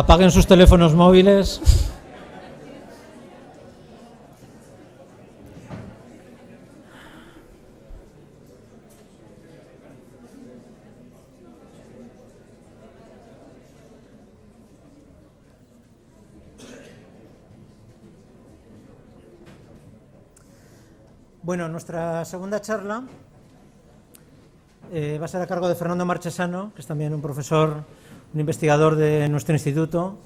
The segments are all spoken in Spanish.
Apaguen sus teléfonos móviles. Bueno, nuestra segunda charla va a ser a cargo de Fernando Marchesano, que es también un profesor, un investigador de nuestro instituto,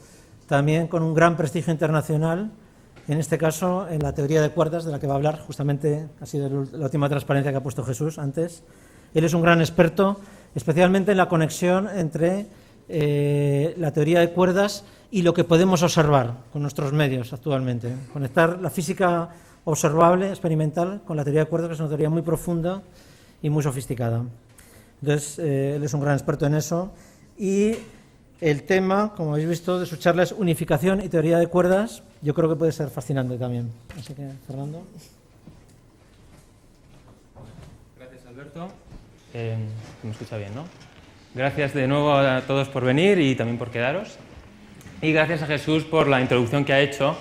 también con un gran prestigio internacional, en este caso en la teoría de cuerdas, de la que va a hablar, justamente ha sido la última transparencia que ha puesto Jesús antes. Él es un gran experto, especialmente en la conexión entre la teoría de cuerdas y lo que podemos observar con nuestros medios actualmente. Conectar la física observable, experimental, con la teoría de cuerdas, que es una teoría muy profunda y muy sofisticada. Entonces, él es un gran experto en eso. Y el tema, como habéis visto, de su charla es unificación y teoría de cuerdas. Yo creo que puede ser fascinante también. Así que, Fernando. Gracias, Alberto. Me escucha bien, ¿no? Gracias de nuevo a todos por venir y también por quedaros. Y gracias a Jesús por la introducción que ha hecho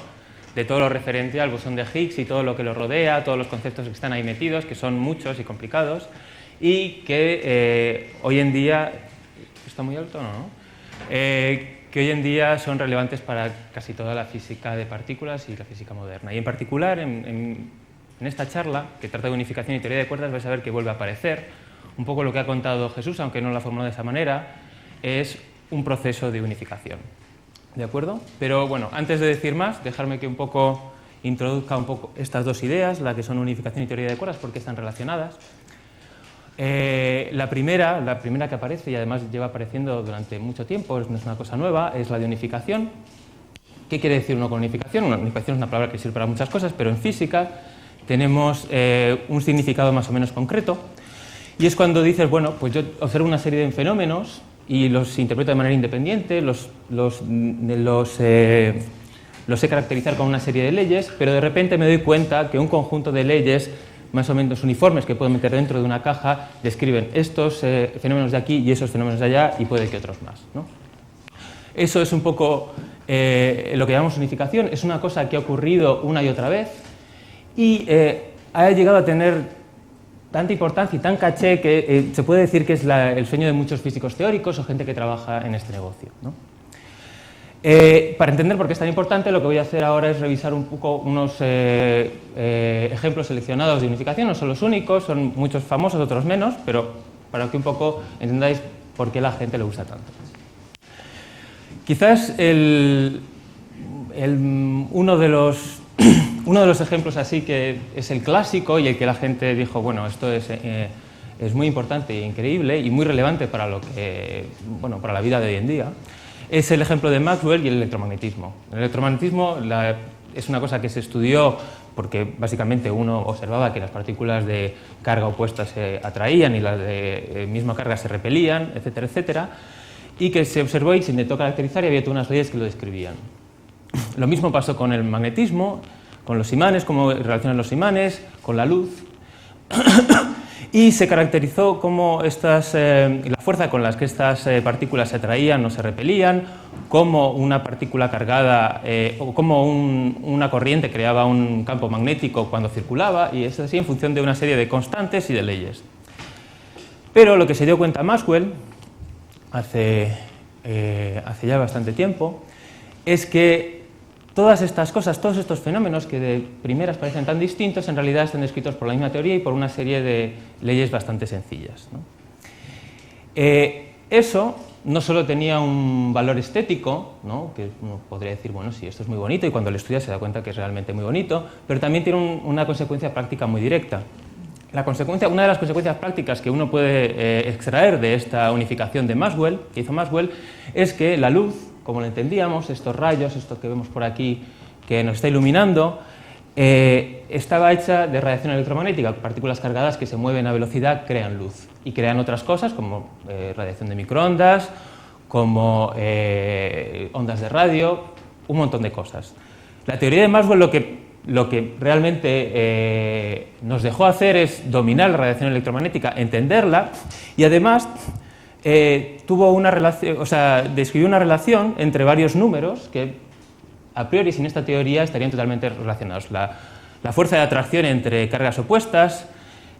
de todo lo referente al bosón de Higgs y todo lo que lo rodea, todos los conceptos que están ahí metidos, que son muchos y complicados, y que hoy en día... ¿Está muy alto o no? Que hoy en día son relevantes para casi toda la física de partículas y la física moderna. Y en particular, en esta charla, que trata de unificación y teoría de cuerdas, vais a ver que vuelve a aparecer un poco lo que ha contado Jesús, aunque no lo ha formulado de esa manera, es un proceso de unificación. ¿De acuerdo? Pero bueno, antes de decir más, dejarme que introduzca un poco estas dos ideas, la que son unificación y teoría de cuerdas, porque están relacionadas. La primera que aparece, y además lleva apareciendo durante mucho tiempo, no es una cosa nueva, es la de unificación. ¿Qué quiere decir uno con unificación? Una unificación es una palabra que sirve para muchas cosas, pero en física tenemos un significado más o menos concreto, y es cuando dices, bueno, pues yo observo una serie de fenómenos y los interpreto de manera independiente, los sé caracterizar con una serie de leyes, pero de repente me doy cuenta que un conjunto de leyes más o menos uniformes que puedo meter dentro de una caja describen estos fenómenos de aquí y esos fenómenos de allá y puede que otros más, ¿no? Eso es un poco lo que llamamos unificación. Es una cosa que ha ocurrido una y otra vez y ha llegado a tener tanta importancia y tan caché que se puede decir que es el sueño de muchos físicos teóricos o gente que trabaja en este negocio, ¿no? Para entender por qué es tan importante, lo que voy a hacer ahora es revisar un poco unos ejemplos seleccionados de unificación. No son los únicos, son muchos famosos, otros menos, pero para que un poco entendáis por qué la gente le gusta tanto. Quizás uno de los ejemplos así que es el clásico y el que la gente dijo, bueno, esto es muy importante e increíble y muy relevante para para la vida de hoy en día, es el ejemplo de Maxwell y el electromagnetismo. El electromagnetismo es una cosa que se estudió porque básicamente uno observaba que las partículas de carga opuesta se atraían y las de misma carga se repelían, etcétera, etcétera, y que se observó y se intentó caracterizar y había todas unas leyes que lo describían. Lo mismo pasó con el magnetismo, con los imanes, cómo relacionan los imanes, con la luz, y se caracterizó cómo la fuerza con las que estas partículas se atraían o se repelían, cómo una partícula cargada o cómo una corriente creaba un campo magnético cuando circulaba, y es así en función de una serie de constantes y de leyes. Pero lo que se dio cuenta Maxwell hace ya bastante tiempo es que todas estas cosas, todos estos fenómenos que de primeras parecen tan distintos, en realidad están descritos por la misma teoría y por una serie de leyes bastante sencillas, ¿no? Eso no solo tenía un valor estético, ¿no? Que uno podría decir, bueno, sí, esto es muy bonito, y cuando lo estudia se da cuenta que es realmente muy bonito, pero también tiene una consecuencia práctica muy directa. Una de las consecuencias prácticas que uno puede extraer de esta unificación de Maxwell, que hizo Maxwell, es que la luz, como lo entendíamos, estos rayos, esto que vemos por aquí, que nos está iluminando, estaba hecha de radiación electromagnética. Partículas cargadas que se mueven a velocidad crean luz y crean otras cosas como radiación de microondas, como ondas de radio, un montón de cosas. La teoría de Maxwell lo que realmente nos dejó hacer es dominar la radiación electromagnética, entenderla y además tuvo una relación, o sea, describió una relación entre varios números que a priori sin esta teoría estarían totalmente relacionados. La fuerza de atracción entre cargas opuestas,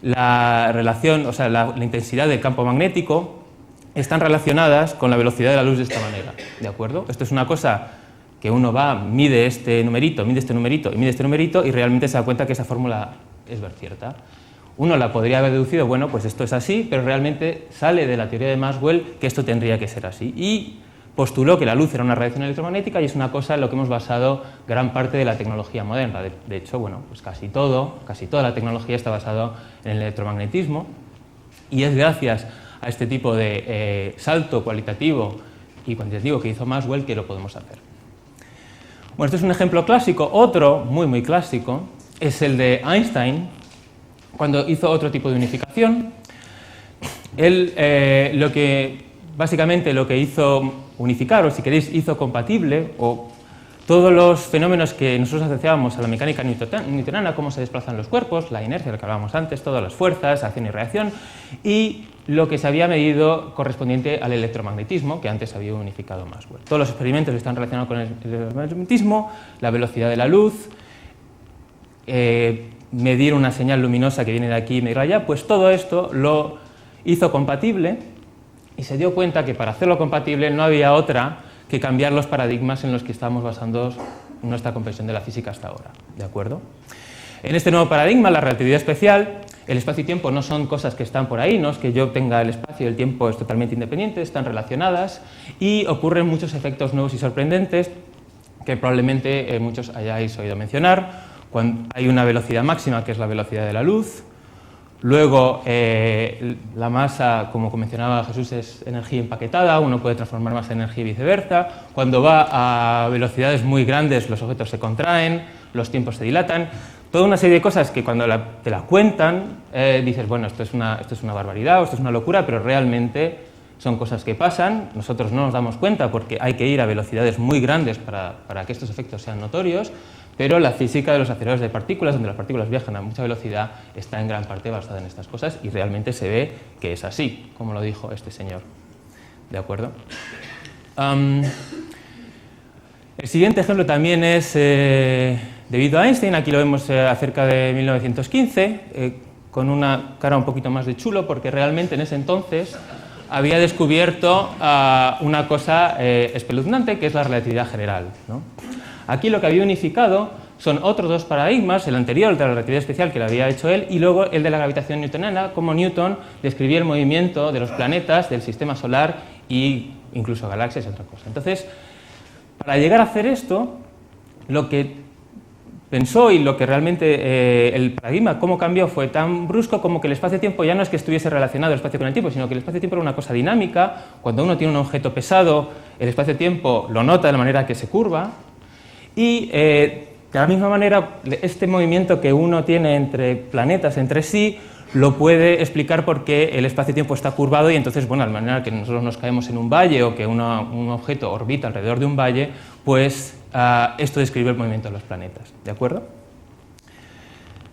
la relación, o sea, la intensidad del campo magnético están relacionadas con la velocidad de la luz de esta manera, ¿de acuerdo? Esto es una cosa que uno va, mide este numerito, mide este numerito y mide este numerito y realmente se da cuenta que esa fórmula es cierta. Uno la podría haber deducido, bueno, pues esto es así, pero realmente sale de la teoría de Maxwell que esto tendría que ser así. Y postuló que la luz era una radiación electromagnética y es una cosa en lo que hemos basado gran parte de la tecnología moderna. De hecho, bueno, pues casi toda la tecnología está basada en el electromagnetismo y es gracias a este tipo de salto cualitativo y cuantitativo que hizo Maxwell que lo podemos hacer. Bueno, este es un ejemplo clásico. Otro, muy clásico, es el de Einstein, cuando hizo otro tipo de unificación. Él básicamente lo que hizo unificar, o si queréis, hizo compatible, o todos los fenómenos que nosotros asociábamos a la mecánica newtoniana, cómo se desplazan los cuerpos, la inercia, lo que hablábamos antes, todas las fuerzas, acción y reacción, y lo que se había medido correspondiente al electromagnetismo, que antes había unificado Maxwell. Todos los experimentos están relacionados con el electromagnetismo, la velocidad de la luz, medir una señal luminosa que viene de aquí y medir allá, pues todo esto lo hizo compatible y se dio cuenta que para hacerlo compatible no había otra que cambiar los paradigmas en los que estábamos basando nuestra comprensión de la física hasta ahora, ¿de acuerdo? En este nuevo paradigma, la relatividad especial, el espacio y tiempo no son cosas que están por ahí, no es que yo tenga el espacio y el tiempo es totalmente independiente, están relacionadas y ocurren muchos efectos nuevos y sorprendentes que probablemente muchos hayáis oído mencionar. Cuando hay una velocidad máxima, que es la velocidad de la luz. Luego, la masa, como mencionaba Jesús, es energía empaquetada, uno puede transformar masa en energía y viceversa. Cuando va a velocidades muy grandes, los objetos se contraen, los tiempos se dilatan. Toda una serie de cosas que cuando te la cuentan, dices, bueno, esto es una barbaridad o esto es una locura, pero realmente son cosas que pasan. Nosotros no nos damos cuenta porque hay que ir a velocidades muy grandes para que estos efectos sean notorios. Pero la física de los aceleradores de partículas, donde las partículas viajan a mucha velocidad, está en gran parte basada en estas cosas y realmente se ve que es así, como lo dijo este señor. ¿De acuerdo? El siguiente ejemplo también es debido a Einstein. Aquí lo vemos acerca de 1915, con una cara un poquito más de chulo, porque realmente en ese entonces había descubierto una cosa espeluznante, que es la relatividad general, ¿no? Aquí lo que había unificado son otros dos paradigmas, el anterior, el de la relatividad especial, que lo había hecho él, y luego el de la gravitación newtoniana, como Newton describía el movimiento de los planetas, del sistema solar e incluso galaxias y otra cosa. Entonces, para llegar a hacer esto, lo que pensó y lo que realmente el paradigma, cómo cambió, fue tan brusco como que el espacio-tiempo ya no es que estuviese relacionado el espacio con el tiempo, sino que el espacio-tiempo era una cosa dinámica. Cuando uno tiene un objeto pesado, el espacio-tiempo lo nota de la manera que se curva. Y de la misma manera, este movimiento que uno tiene entre planetas, entre sí, lo puede explicar porque el espacio-tiempo está curvado y entonces, bueno, de la manera que nosotros nos caemos en un valle o que un objeto orbita alrededor de un valle, pues esto describe el movimiento de los planetas, ¿de acuerdo?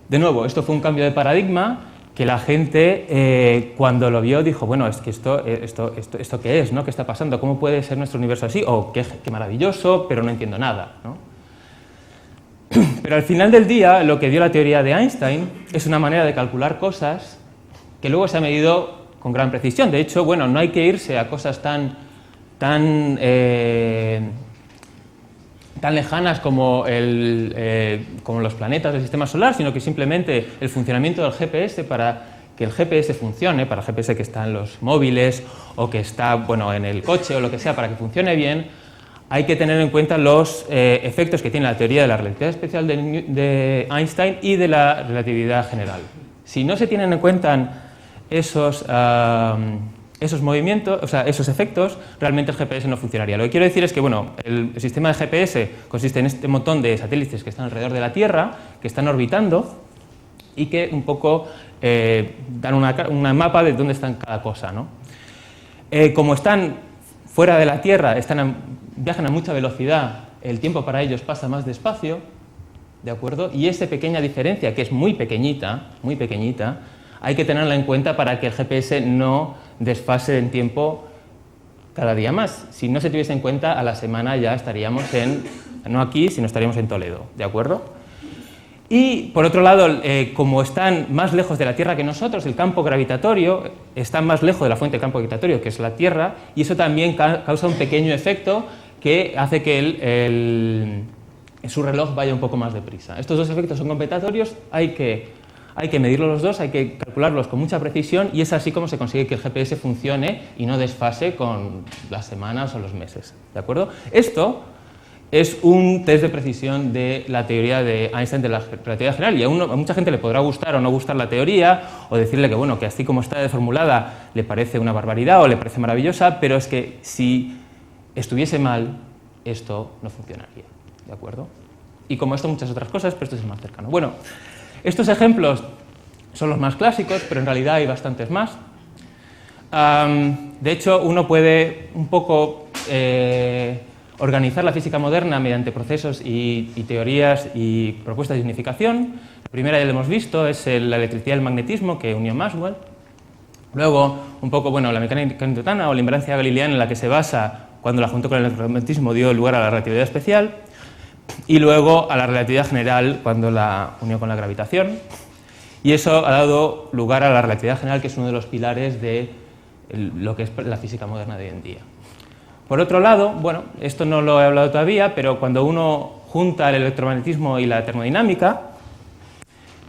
De nuevo, esto fue un cambio de paradigma que la gente cuando lo vio dijo, bueno, es que esto ¿qué es? ¿No? ¿Qué está pasando? ¿Cómo puede ser nuestro universo así? O qué maravilloso, pero no entiendo nada, ¿no? Pero al final del día, lo que dio la teoría de Einstein es una manera de calcular cosas que luego se ha medido con gran precisión. De hecho, bueno, no hay que irse a cosas tan lejanas como los planetas del sistema solar, sino que simplemente el funcionamiento del GPS, para que el GPS funcione, para el GPS que está en los móviles o que está, bueno, en el coche o lo que sea, para que funcione bien, hay que tener en cuenta los efectos que tiene la teoría de la relatividad especial de Einstein y de la relatividad general. Si no se tienen en cuenta esos movimientos, o sea, esos efectos, realmente el GPS no funcionaría. Lo que quiero decir es que, bueno, el sistema de GPS consiste en este montón de satélites que están alrededor de la Tierra, que están orbitando y que un poco dan una mapa de dónde están cada cosa, ¿no? Como están fuera de la Tierra, viajan a mucha velocidad, el tiempo para ellos pasa más despacio, ¿de acuerdo? Y esa pequeña diferencia, que es muy pequeñita, hay que tenerla en cuenta para que el GPS no desfase en tiempo cada día más. Si no se tuviese en cuenta, a la semana ya estaríamos no aquí, sino estaríamos en Toledo, ¿de acuerdo? Y, por otro lado, como están más lejos de la Tierra que nosotros, el campo gravitatorio está más lejos de la fuente de campo gravitatorio, que es la Tierra, y eso también causa un pequeño efecto que hace que su reloj vaya un poco más deprisa. Estos dos efectos son compensatorios, hay que medirlos los dos, hay que calcularlos con mucha precisión, y es así como se consigue que el GPS funcione y no desfase con las semanas o los meses, ¿de acuerdo? Esto es un test de precisión de la teoría de Einstein de la relatividad general, y a mucha gente le podrá gustar o no gustar la teoría, o decirle que, bueno, que así como está formulada le parece una barbaridad o le parece maravillosa, pero es que si estuviese mal, esto no funcionaría, ¿de acuerdo? Y como esto, muchas otras cosas, pero esto es el más cercano. Bueno, estos ejemplos son los más clásicos, pero en realidad hay bastantes más. De hecho, uno puede un poco organizar la física moderna mediante procesos y teorías y propuestas de unificación. La primera ya lo hemos visto, es la electricidad y el magnetismo, que unió Maxwell. Luego, un poco, bueno, la mecánica newtoniana o la invariancia galileana, en la que se basa cuando la juntó con el electromagnetismo dio lugar a la relatividad especial. Y luego a la relatividad general cuando la unió con la gravitación. Y eso ha dado lugar a la relatividad general, que es uno de los pilares de lo que es la física moderna de hoy en día. Por otro lado, bueno, esto no lo he hablado todavía, pero cuando uno junta el electromagnetismo y la termodinámica,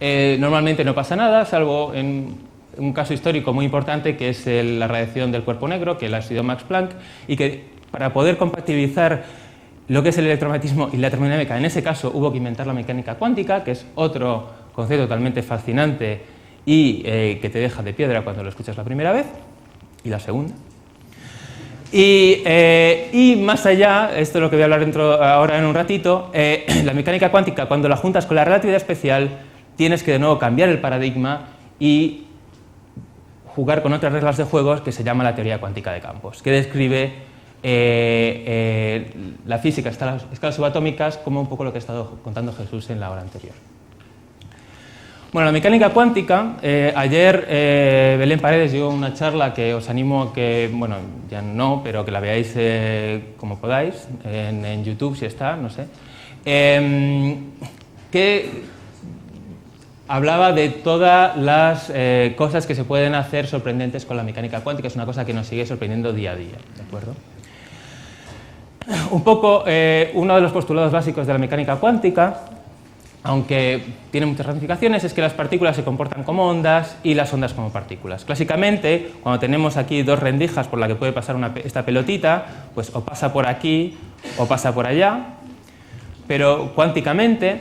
normalmente no pasa nada, salvo en un caso histórico muy importante, que es la radiación del cuerpo negro, que la estudió Max Planck, y que para poder compatibilizar lo que es el electromagnetismo y la termodinámica, en ese caso hubo que inventar la mecánica cuántica, que es otro concepto totalmente fascinante y que te deja de piedra cuando lo escuchas la primera vez y la segunda. Y más allá, esto es lo que voy a hablar ahora en un ratito, la mecánica cuántica, cuando la juntas con la relatividad especial, tienes que de nuevo cambiar el paradigma y jugar con otras reglas de juego que se llama la teoría cuántica de campos, que describe la física a escalas subatómicas, como un poco lo que ha estado contando Jesús en la hora anterior. Bueno, la mecánica cuántica, ayer Belén Paredes dio una charla que os animo a que, bueno, ya no, pero que la veáis como podáis, en YouTube si está, no sé, que hablaba de todas las cosas que se pueden hacer sorprendentes con la mecánica cuántica. Es una cosa que nos sigue sorprendiendo día a día, ¿de acuerdo? Un poco, uno de los postulados básicos de la mecánica cuántica, aunque tiene muchas ramificaciones, es que las partículas se comportan como ondas y las ondas como partículas. Clásicamente, cuando tenemos aquí dos rendijas por las que puede pasar esta pelotita, pues o pasa por aquí o pasa por allá, pero cuánticamente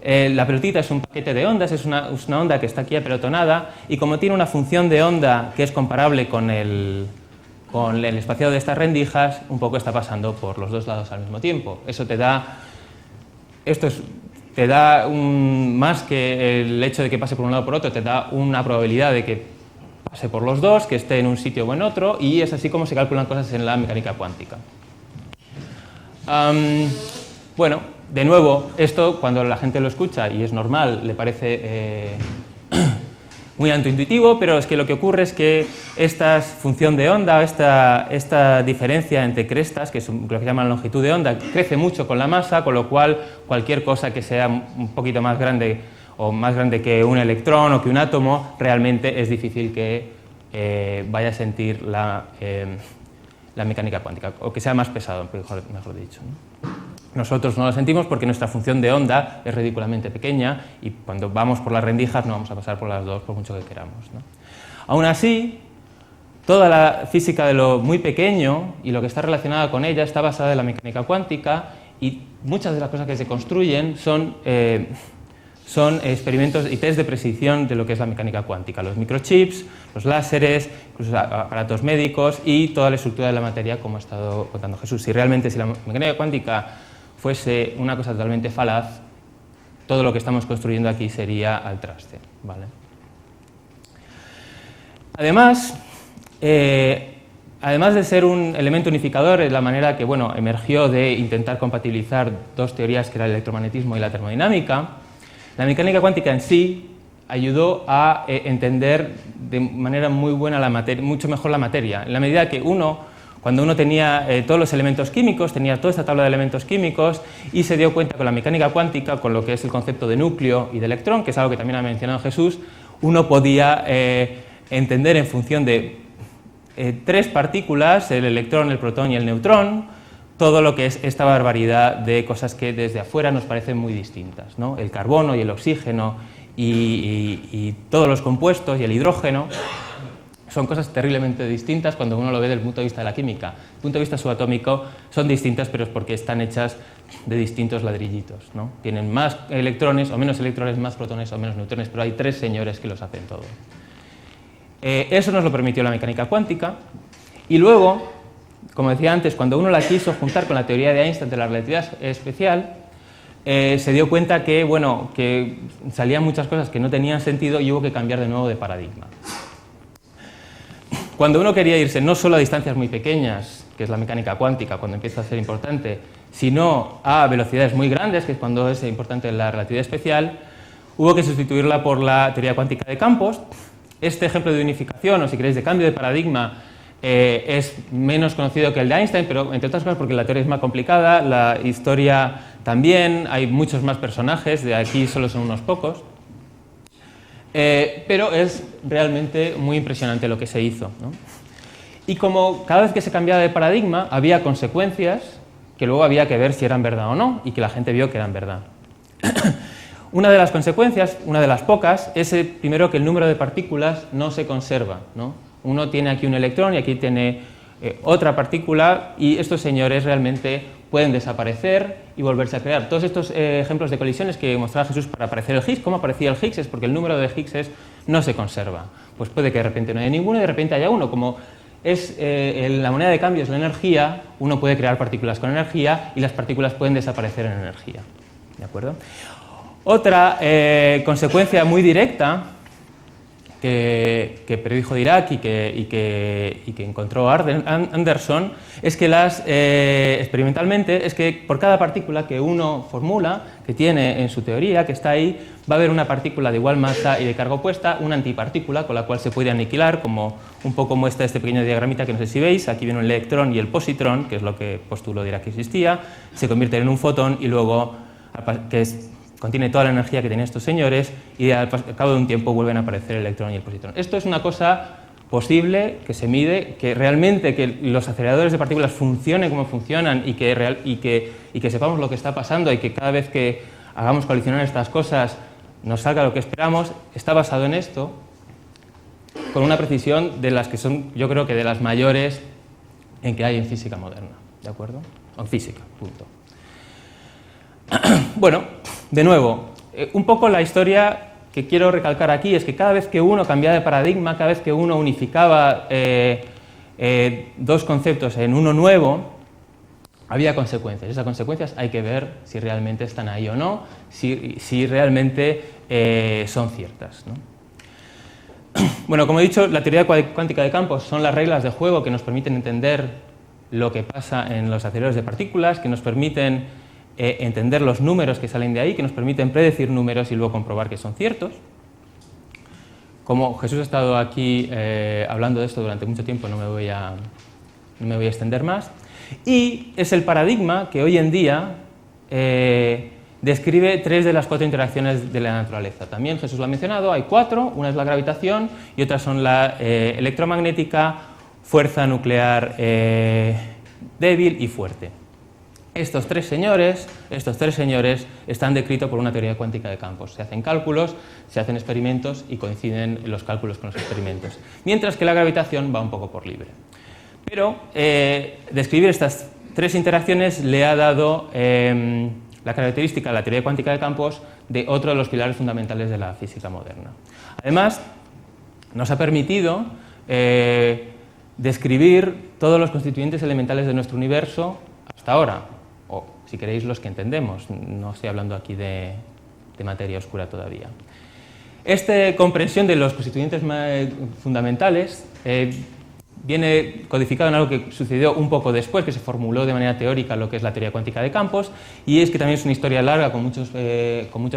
la pelotita es un paquete de ondas, es una onda que está aquí apelotonada, y como tiene una función de onda que es comparable con el espaciado de estas rendijas, un poco está pasando por los dos lados al mismo tiempo. Eso te da más que el hecho de que pase por un lado o por otro, te da una probabilidad de que pase por los dos, que esté en un sitio o en otro, y es así como se calculan cosas en la mecánica cuántica. Bueno, de nuevo, esto cuando la gente lo escucha, y es normal, le parece muy antiintuitivo, pero es que lo que ocurre es que esta función de onda, esta diferencia entre crestas, que es lo que se llama longitud de onda, crece mucho con la masa, con lo cual cualquier cosa que sea un poquito más grande o más grande que un electrón o que un átomo, realmente es difícil que vaya a sentir la mecánica cuántica, o que sea más pesado, mejor dicho, ¿no? Nosotros no lo sentimos porque nuestra función de onda es ridículamente pequeña, y cuando vamos por las rendijas no vamos a pasar por las dos por mucho que queramos, ¿no? Aún así, toda la física de lo muy pequeño y lo que está relacionado con ella está basada en la mecánica cuántica, y muchas de las cosas que se construyen son experimentos y test de precisión de lo que es la mecánica cuántica. Los microchips, los láseres, incluso aparatos médicos y toda la estructura de la materia, como ha estado contando Jesús. Si realmente la mecánica cuántica fuese una cosa totalmente falaz, todo lo que estamos construyendo aquí sería al traste, ¿vale? Además de ser un elemento unificador, es la manera que, bueno, emergió de intentar compatibilizar dos teorías, que era el electromagnetismo y la termodinámica. La mecánica cuántica en sí ayudó a entender de manera muy buena la materia, mucho mejor la materia, en la medida que cuando uno tenía todos los elementos químicos, tenía toda esta tabla de elementos químicos y se dio cuenta con la mecánica cuántica, con lo que es el concepto de núcleo y de electrón, que es algo que también ha mencionado Jesús, uno podía entender en función de 3 partículas, el electrón, el protón y el neutrón, todo lo que es esta barbaridad de cosas que desde afuera nos parecen muy distintas, ¿no? El carbono y el oxígeno y todos los compuestos y el hidrógeno son cosas terriblemente distintas cuando uno lo ve desde el punto de vista de la química. Desde el punto de vista subatómico son distintas, pero es porque están hechas de distintos ladrillitos, ¿no? Tienen más electrones o menos electrones, más protones o menos neutrones, pero hay 3 señores que los hacen todo. Eso nos lo permitió la mecánica cuántica. Y luego, como decía antes, cuando uno la quiso juntar con la teoría de Einstein de la relatividad especial, se dio cuenta que, bueno, que salían muchas cosas que no tenían sentido y hubo que cambiar de nuevo de paradigma. Cuando uno quería irse no solo a distancias muy pequeñas, que es la mecánica cuántica, cuando empieza a ser importante, sino a velocidades muy grandes, que es cuando es importante la relatividad especial, hubo que sustituirla por la teoría cuántica de campos. Este ejemplo de unificación, o si queréis de cambio de paradigma, es menos conocido que el de Einstein, pero entre otras cosas porque la teoría es más complicada, la historia también, hay muchos más personajes, de aquí solo son unos pocos. Pero es realmente muy impresionante lo que se hizo, ¿no? Y como cada vez que se cambiaba de paradigma había consecuencias que luego había que ver si eran verdad o no, y que la gente vio que eran verdad. Una de las consecuencias, una de las pocas, es primero que el número de partículas no se conserva, ¿no? Uno tiene aquí un electrón y aquí tiene otra partícula, y estos señores realmente pueden desaparecer y volverse a crear. Todos estos ejemplos de colisiones que mostraba Jesús para aparecer el Higgs, ¿cómo aparecía el Higgs? Es porque el número de Higgses no se conserva. Pues puede que de repente no haya ninguno y de repente haya uno. Como es la moneda de cambio es la energía, uno puede crear partículas con energía y las partículas pueden desaparecer en energía. ¿De acuerdo? Otra consecuencia muy directa que predijo Dirac y que encontró Anderson es que experimentalmente es que por cada partícula que uno formula, que tiene en su teoría, que está ahí, va a haber una partícula de igual masa y de carga opuesta, una antipartícula con la cual se puede aniquilar, como un poco muestra este pequeño diagramita que no sé si veis. Aquí viene el electrón y el positrón, que es lo que postuló Dirac que existía, se convierten en un fotón y luego, contiene toda la energía que tienen estos señores y al cabo de un tiempo vuelven a aparecer el electrón y el positrón. Esto es una cosa posible, que se mide, que realmente que los aceleradores de partículas funcionen como funcionan y que sepamos lo que está pasando y que cada vez que hagamos colisionar estas cosas nos salga lo que esperamos, está basado en esto, con una precisión de las que son, yo creo que de las mayores en que hay en física moderna, ¿de acuerdo? O en física, punto. Bueno, de nuevo, un poco la historia que quiero recalcar aquí es que cada vez que uno cambiaba de paradigma, cada vez que uno unificaba dos conceptos en uno nuevo, había consecuencias. Esas consecuencias hay que ver si realmente están ahí o no, si realmente son ciertas, ¿no? Bueno, como he dicho, la teoría cuántica de campos son las reglas de juego que nos permiten entender lo que pasa en los aceleradores de partículas, que nos permiten entender los números que salen de ahí, que nos permiten predecir números y luego comprobar que son ciertos. Como Jesús ha estado aquí hablando de esto durante mucho tiempo, no me voy a extender más. Y es el paradigma que hoy en día describe 3 de las 4 interacciones de la naturaleza. También Jesús lo ha mencionado, hay 4, una es la gravitación y otras son la electromagnética, fuerza nuclear débil y fuerte. Estos tres señores están descritos por una teoría cuántica de campos. Se hacen cálculos, se hacen experimentos y coinciden los cálculos con los experimentos. Mientras que la gravitación va un poco por libre. Pero describir estas 3 interacciones le ha dado la característica, la teoría cuántica de campos, de otro de los pilares fundamentales de la física moderna. Además, nos ha permitido describir todos los constituyentes elementales de nuestro universo hasta ahora, o si queréis los que entendemos, no estoy hablando aquí de materia oscura todavía. Esta comprensión de los constituyentes fundamentales viene codificado en algo que sucedió un poco después, que se formuló de manera teórica lo que es la teoría cuántica de campos, y es que también es una historia larga con muchos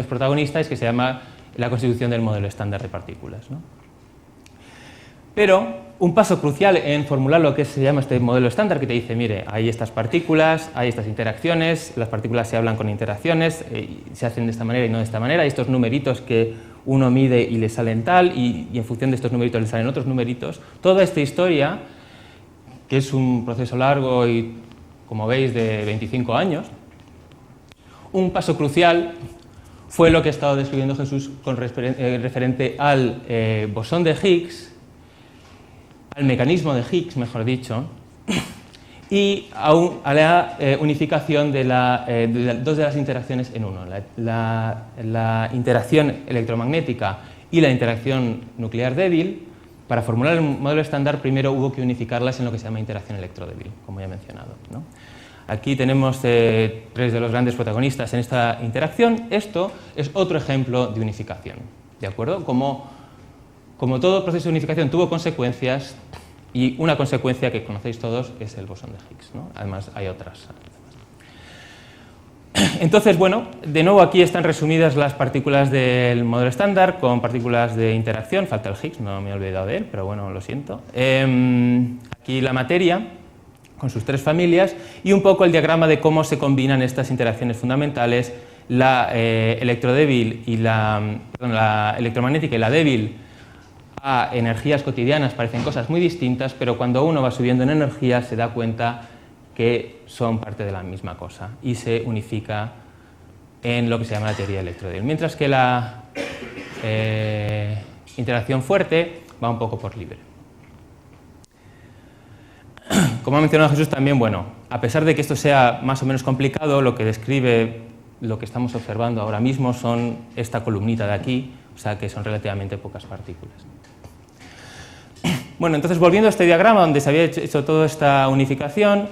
protagonistas, que se llama la constitución del modelo estándar de partículas, ¿no? Pero un paso crucial en formular lo que se llama este modelo estándar, que te dice, mire, hay estas partículas, hay estas interacciones, las partículas se hablan con interacciones, se hacen de esta manera y no de esta manera, hay estos numeritos que uno mide y le salen tal, y en función de estos numeritos le salen otros numeritos. Toda esta historia, que es un proceso largo y, como veis, de 25 años, un paso crucial fue lo que ha estado describiendo Jesús con referente al bosón de Higgs, al mecanismo de Higgs, mejor dicho, y a la unificación de dos de las interacciones en uno, la interacción electromagnética y la interacción nuclear débil. Para formular el modelo estándar, primero hubo que unificarlas en lo que se llama interacción electrodébil, como ya he mencionado, ¿no? Aquí tenemos tres de los grandes protagonistas en esta interacción. Esto es otro ejemplo de unificación, ¿de acuerdo? Como todo proceso de unificación tuvo consecuencias, y una consecuencia que conocéis todos es el bosón de Higgs, ¿no? Además hay otras. Entonces, bueno, de nuevo aquí están resumidas las partículas del modelo estándar con partículas de interacción. Falta el Higgs, no me he olvidado de él, pero bueno, lo siento. Aquí la materia con sus tres familias y un poco el diagrama de cómo se combinan estas interacciones fundamentales, la electrodébil y la electromagnética y la débil. A energías cotidianas parecen cosas muy distintas, pero cuando uno va subiendo en energía se da cuenta que son parte de la misma cosa y se unifica en lo que se llama la teoría electrodébil. Mientras que la interacción fuerte va un poco por libre. Como ha mencionado Jesús también, bueno, a pesar de que esto sea más o menos complicado, lo que describe lo que estamos observando ahora mismo son esta columnita de aquí, o sea que son relativamente pocas partículas. Bueno, entonces volviendo a este diagrama donde se había hecho toda esta unificación,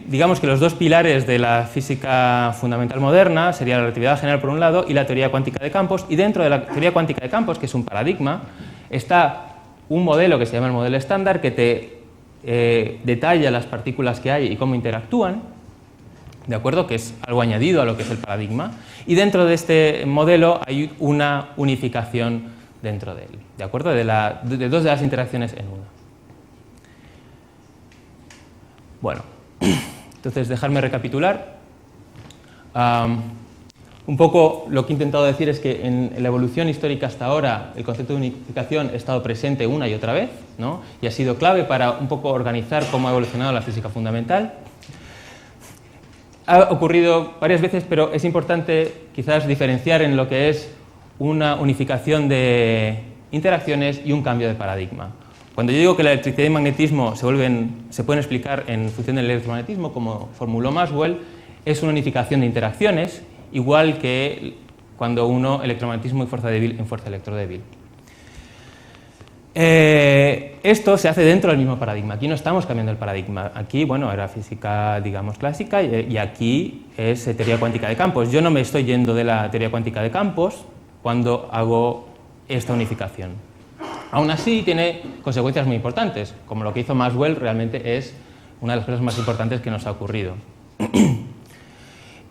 digamos que los dos pilares de la física fundamental moderna serían la relatividad general por un lado y la teoría cuántica de campos, y dentro de la teoría cuántica de campos, que es un paradigma, está un modelo que se llama el modelo estándar que te detalla las partículas que hay y cómo interactúan, ¿de acuerdo? Que es algo añadido a lo que es el paradigma, y dentro de este modelo hay una unificación dentro de él, ¿de acuerdo? De dos de las interacciones en una. Bueno, entonces dejarme recapitular. Un poco lo que he intentado decir es que en la evolución histórica hasta ahora el concepto de unificación ha estado presente una y otra vez, ¿no? Y ha sido clave para un poco organizar cómo ha evolucionado la física fundamental. Ha ocurrido varias veces, pero es importante quizás diferenciar en lo que es una unificación de interacciones y un cambio de paradigma. Cuando yo digo que la electricidad y el magnetismo se pueden explicar en función del electromagnetismo, como formuló Maxwell, es una unificación de interacciones, igual que cuando uno electromagnetismo y fuerza débil en fuerza electrodébil. Esto se hace dentro del mismo paradigma. Aquí no estamos cambiando el paradigma. Aquí, bueno, era física, digamos, clásica, y aquí es teoría cuántica de campos. Yo no me estoy yendo de la teoría cuántica de campos cuando hago esta unificación. Aún así, tiene consecuencias muy importantes, como lo que hizo Maxwell realmente es una de las cosas más importantes que nos ha ocurrido.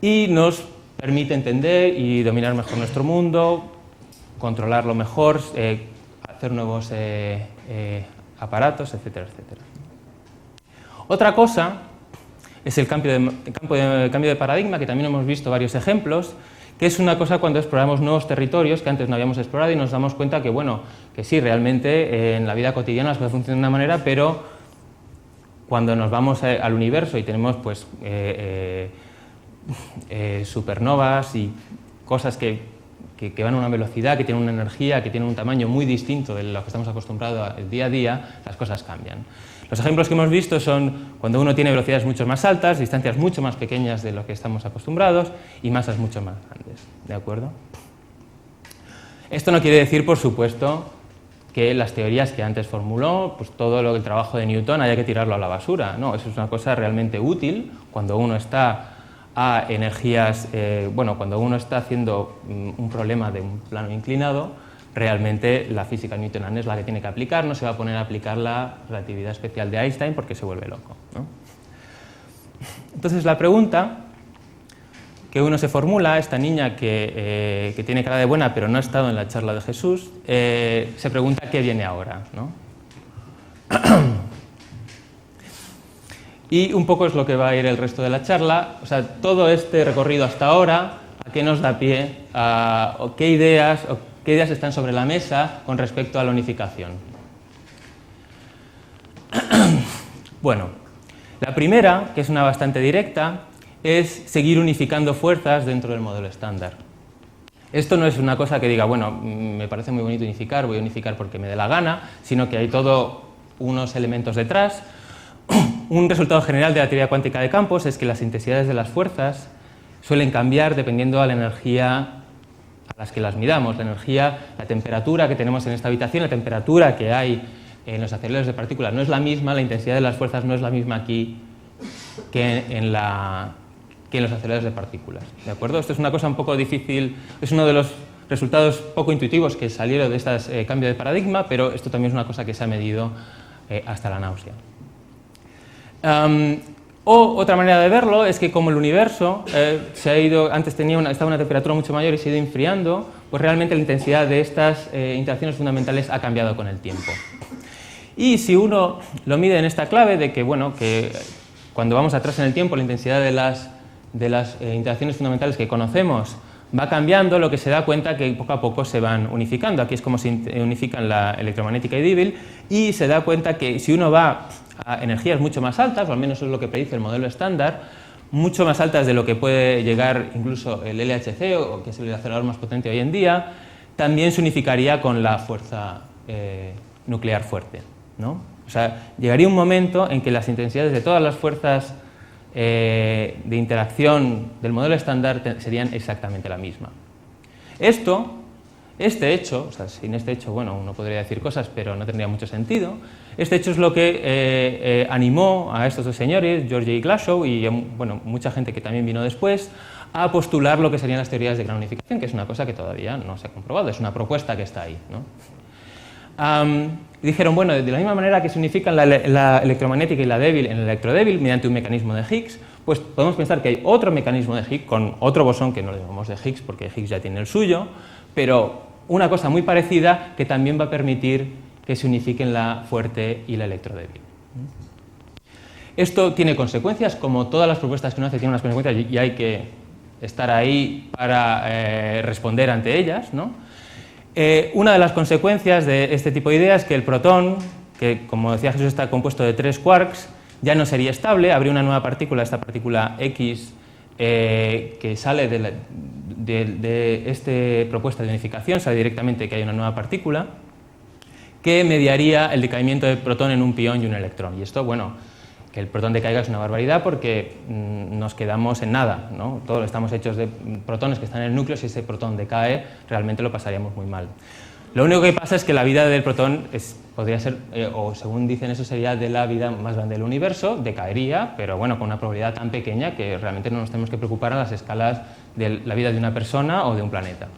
Y nos permite entender y dominar mejor nuestro mundo, controlarlo mejor, hacer nuevos aparatos, etcétera, etcétera. Otra cosa es el cambio de paradigma, que también hemos visto varios ejemplos, que es una cosa cuando exploramos nuevos territorios que antes no habíamos explorado y nos damos cuenta que, bueno, que sí, realmente en la vida cotidiana las cosas funcionan de una manera, pero cuando nos vamos al universo y tenemos pues supernovas y cosas que van a una velocidad, que tienen una energía, que tienen un tamaño muy distinto de lo que estamos acostumbrados al día a día, las cosas cambian. Los ejemplos que hemos visto son cuando uno tiene velocidades mucho más altas, distancias mucho más pequeñas de lo que estamos acostumbrados y masas mucho más grandes, ¿de acuerdo? Esto no quiere decir, por supuesto, que las teorías que antes formuló, pues todo el trabajo de Newton haya que tirarlo a la basura. No, eso es una cosa realmente útil cuando uno está a energías, cuando uno está haciendo un problema de un plano inclinado, realmente la física newtoniana es la que tiene que aplicar, no se va a poner a aplicar la relatividad especial de Einstein porque se vuelve loco, ¿no? Entonces la pregunta que uno se formula, esta niña que tiene cara de buena pero no ha estado en la charla de Jesús, se pregunta qué viene ahora, ¿no? Y un poco es lo que va a ir el resto de la charla. O sea, todo este recorrido hasta ahora, ¿a qué nos da pie? ¿O qué ideas están sobre la mesa con respecto a la unificación? Bueno, la primera, que es una bastante directa, es seguir unificando fuerzas dentro del modelo estándar. Esto no es una cosa que diga, bueno, me parece muy bonito unificar, voy a unificar porque me dé la gana, sino que hay todos unos elementos detrás. Un resultado general de la teoría cuántica de campos es que las intensidades de las fuerzas suelen cambiar dependiendo de la energía a las que las midamos, la energía, la temperatura que tenemos en esta habitación, la temperatura que hay en los aceleradores de partículas no es la misma, la intensidad de las fuerzas no es la misma aquí que en los aceleradores de partículas, ¿de acuerdo? Esto es una cosa un poco difícil, es uno de los resultados poco intuitivos que salieron de este cambio de paradigma, pero esto también es una cosa que se ha medido hasta la náusea. O otra manera de verlo es que como el universo se ha ido, antes estaba a una temperatura mucho mayor y se ha ido enfriando, pues realmente la intensidad de estas interacciones fundamentales ha cambiado con el tiempo. Y si uno lo mide en esta clave de que, bueno, que cuando vamos atrás en el tiempo la intensidad de las interacciones fundamentales que conocemos va cambiando, lo que se da cuenta que poco a poco se van unificando. Aquí es como se unifican la electromagnética y Dibble, y se da cuenta que si uno va a energías mucho más altas, o al menos es lo que predice el modelo estándar, mucho más altas de lo que puede llegar incluso el LHC, o que es el acelerador más potente hoy en día, también se unificaría con la fuerza nuclear fuerte, ¿no? O sea, llegaría un momento en que las intensidades de todas las fuerzas de interacción del modelo estándar serían exactamente la misma. Este hecho, o sea, sin este hecho, bueno, uno podría decir cosas, pero no tendría mucho sentido. Este hecho es lo que animó a estos dos señores, George y Glashow, y bueno, mucha gente que también vino después, a postular lo que serían las teorías de gran unificación, que es una cosa que todavía no se ha comprobado, es una propuesta que está ahí, ¿no? Dijeron, bueno, de la misma manera que se unifican la electromagnética y la débil en el electrodébil mediante un mecanismo de Higgs, pues podemos pensar que hay otro mecanismo de Higgs con otro bosón que no le llamamos de Higgs porque Higgs ya tiene el suyo, pero una cosa muy parecida que también va a permitir que se unifiquen la fuerte y la electrodébil. Esto tiene consecuencias, como todas las propuestas que uno hace tienen unas consecuencias y hay que estar ahí para responder ante ellas, ¿no? Una de las consecuencias de este tipo de ideas es que el protón, que como decía Jesús está compuesto de 3 quarks, ya no sería estable, habría una nueva partícula, esta partícula X, que sale de esta propuesta de unificación, sale directamente que hay una nueva partícula, que mediaría el decaimiento del protón en un pión y un electrón. Y esto, bueno, que el protón decaiga es una barbaridad porque nos quedamos en nada, ¿no? Todos estamos hechos de protones que están en el núcleo, si ese protón decae realmente lo pasaríamos muy mal. Lo único que pasa es que la vida del protón podría ser, o según dicen eso, sería de la vida más grande del universo, decaería, pero bueno, con una probabilidad tan pequeña que realmente no nos tenemos que preocupar a las escalas de la vida de una persona o de un planeta.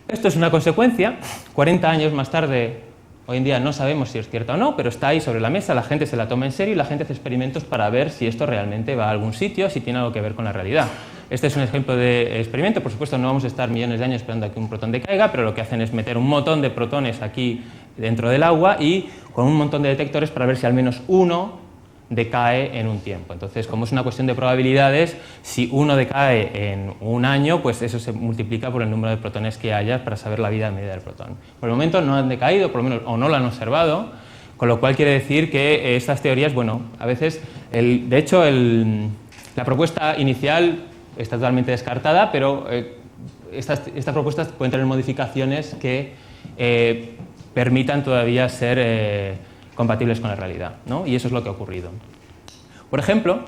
Esto es una consecuencia. 40 años más tarde, hoy en día no sabemos si es cierta o no, pero está ahí sobre la mesa, la gente se la toma en serio y la gente hace experimentos para ver si esto realmente va a algún sitio, si tiene algo que ver con la realidad. Este es un ejemplo de experimento, por supuesto no vamos a estar millones de años esperando a que un protón decaiga, pero lo que hacen es meter un montón de protones aquí dentro del agua y con un montón de detectores para ver si al menos uno decae en un tiempo. Entonces, como es una cuestión de probabilidades, si uno decae en un año, pues eso se multiplica por el número de protones que haya para saber la vida media del protón. Por el momento no han decaído, por lo menos, o no lo han observado, con lo cual quiere decir que estas teorías, bueno, a veces, de hecho, la propuesta inicial está totalmente descartada, pero estas propuestas pueden tener modificaciones que permitan todavía ser compatibles con la realidad, ¿no? Y eso es lo que ha ocurrido. Por ejemplo,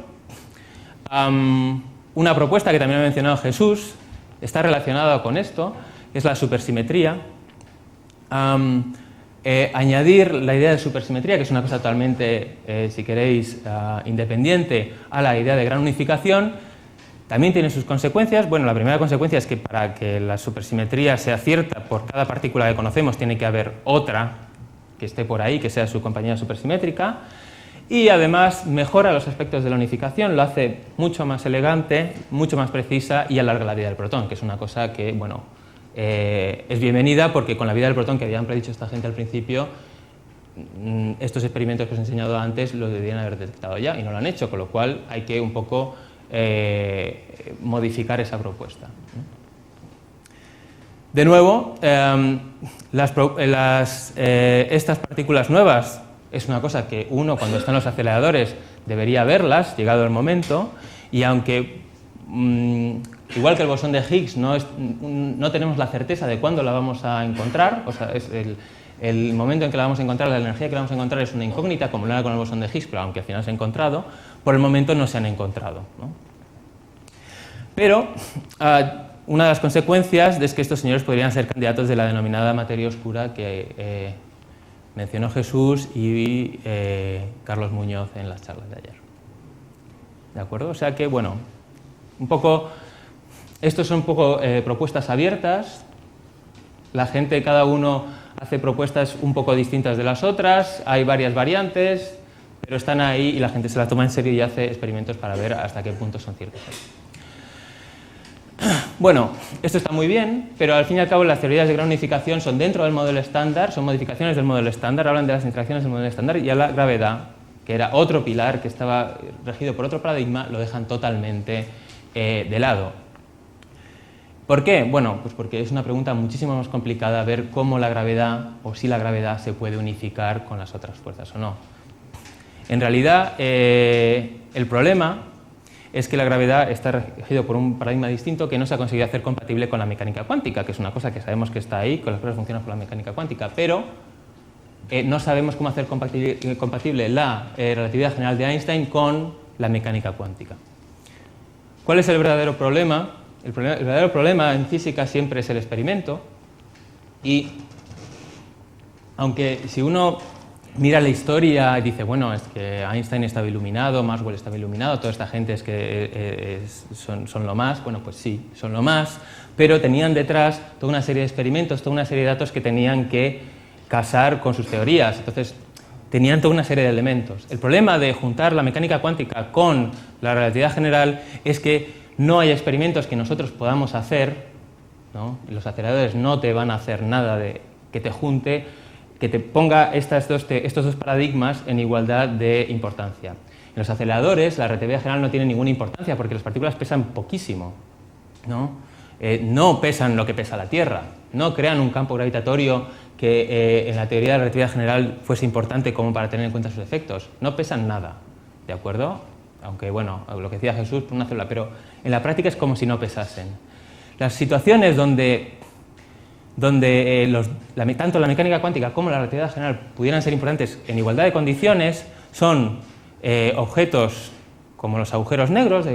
una propuesta que también ha mencionado Jesús está relacionada con esto, es la supersimetría. Añadir la idea de supersimetría, que es una cosa totalmente, si queréis, independiente a la idea de gran unificación, también tiene sus consecuencias. Bueno, la primera consecuencia es que para que la supersimetría sea cierta por cada partícula que conocemos tiene que haber otra que esté por ahí, que sea su compañera supersimétrica. y además mejora los aspectos de la unificación, lo hace mucho más elegante, mucho más precisa y alarga la vida del protón, que es una cosa que, bueno, es bienvenida porque con la vida del protón que habían predicho esta gente al principio, estos experimentos que os he enseñado antes lo deberían haber detectado ya y no lo han hecho, con lo cual hay que un poco modificar esa propuesta. De nuevo, estas partículas nuevas es una cosa que uno, cuando está en los aceleradores, debería verlas, llegado el momento, y aunque, igual que el bosón de Higgs, no tenemos la certeza de cuándo la vamos a encontrar, o sea, es el momento en que la vamos a encontrar, la energía que la vamos a encontrar es una incógnita, como lo era con el bosón de Higgs, pero aunque al final se ha encontrado, por el momento no se han encontrado, ¿no? Pero una de las consecuencias es que estos señores podrían ser candidatos de la denominada materia oscura que mencionó Jesús y Carlos Muñoz en las charlas de ayer. ¿De acuerdo? O sea que, bueno, un poco, estos son un poco propuestas abiertas. La gente, cada uno hace propuestas un poco distintas de las otras, hay varias variantes, pero están ahí y la gente se las toma en serio y hace experimentos para ver hasta qué punto son ciertos. Bueno, esto está muy bien, pero al fin y al cabo las teorías de gran unificación son dentro del modelo estándar, son modificaciones del modelo estándar, hablan de las interacciones del modelo estándar y a la gravedad, que era otro pilar que estaba regido por otro paradigma, lo dejan totalmente de lado. ¿Por qué? Bueno, pues porque es una pregunta muchísimo más complicada ver cómo la gravedad, o si la gravedad se puede unificar con las otras fuerzas o no. En realidad, el problema es que la gravedad está regido por un paradigma distinto que no se ha conseguido hacer compatible con la mecánica cuántica, que es una cosa que sabemos que está ahí, que las cosas funcionan con la mecánica cuántica, pero no sabemos cómo hacer compatible la relatividad general de Einstein con la mecánica cuántica. ¿Cuál es el verdadero problema? El verdadero problema en física siempre es el experimento, y aunque si uno mira la historia y dice, bueno, es que Einstein estaba iluminado, Maxwell estaba iluminado, toda esta gente es que son lo más, bueno, pues sí, son lo más, pero tenían detrás toda una serie de experimentos, toda una serie de datos que tenían que casar con sus teorías, entonces tenían toda una serie de elementos. El problema de juntar la mecánica cuántica con la relatividad general es que no hay experimentos que nosotros podamos hacer, ¿no? Los aceleradores no te van a hacer nada de que te junte, que te ponga estos dos paradigmas en igualdad de importancia. En los aceleradores la relatividad general no tiene ninguna importancia porque las partículas pesan poquísimo, ¿no? No pesan lo que pesa la Tierra, no crean un campo gravitatorio que en la teoría de la relatividad general fuese importante como para tener en cuenta sus efectos, no pesan nada, ¿de acuerdo? Aunque, bueno, lo que decía Jesús por una célula, pero en la práctica es como si no pesasen. Las situaciones donde tanto la mecánica cuántica como la relatividad general pudieran ser importantes en igualdad de condiciones son objetos como los agujeros negros,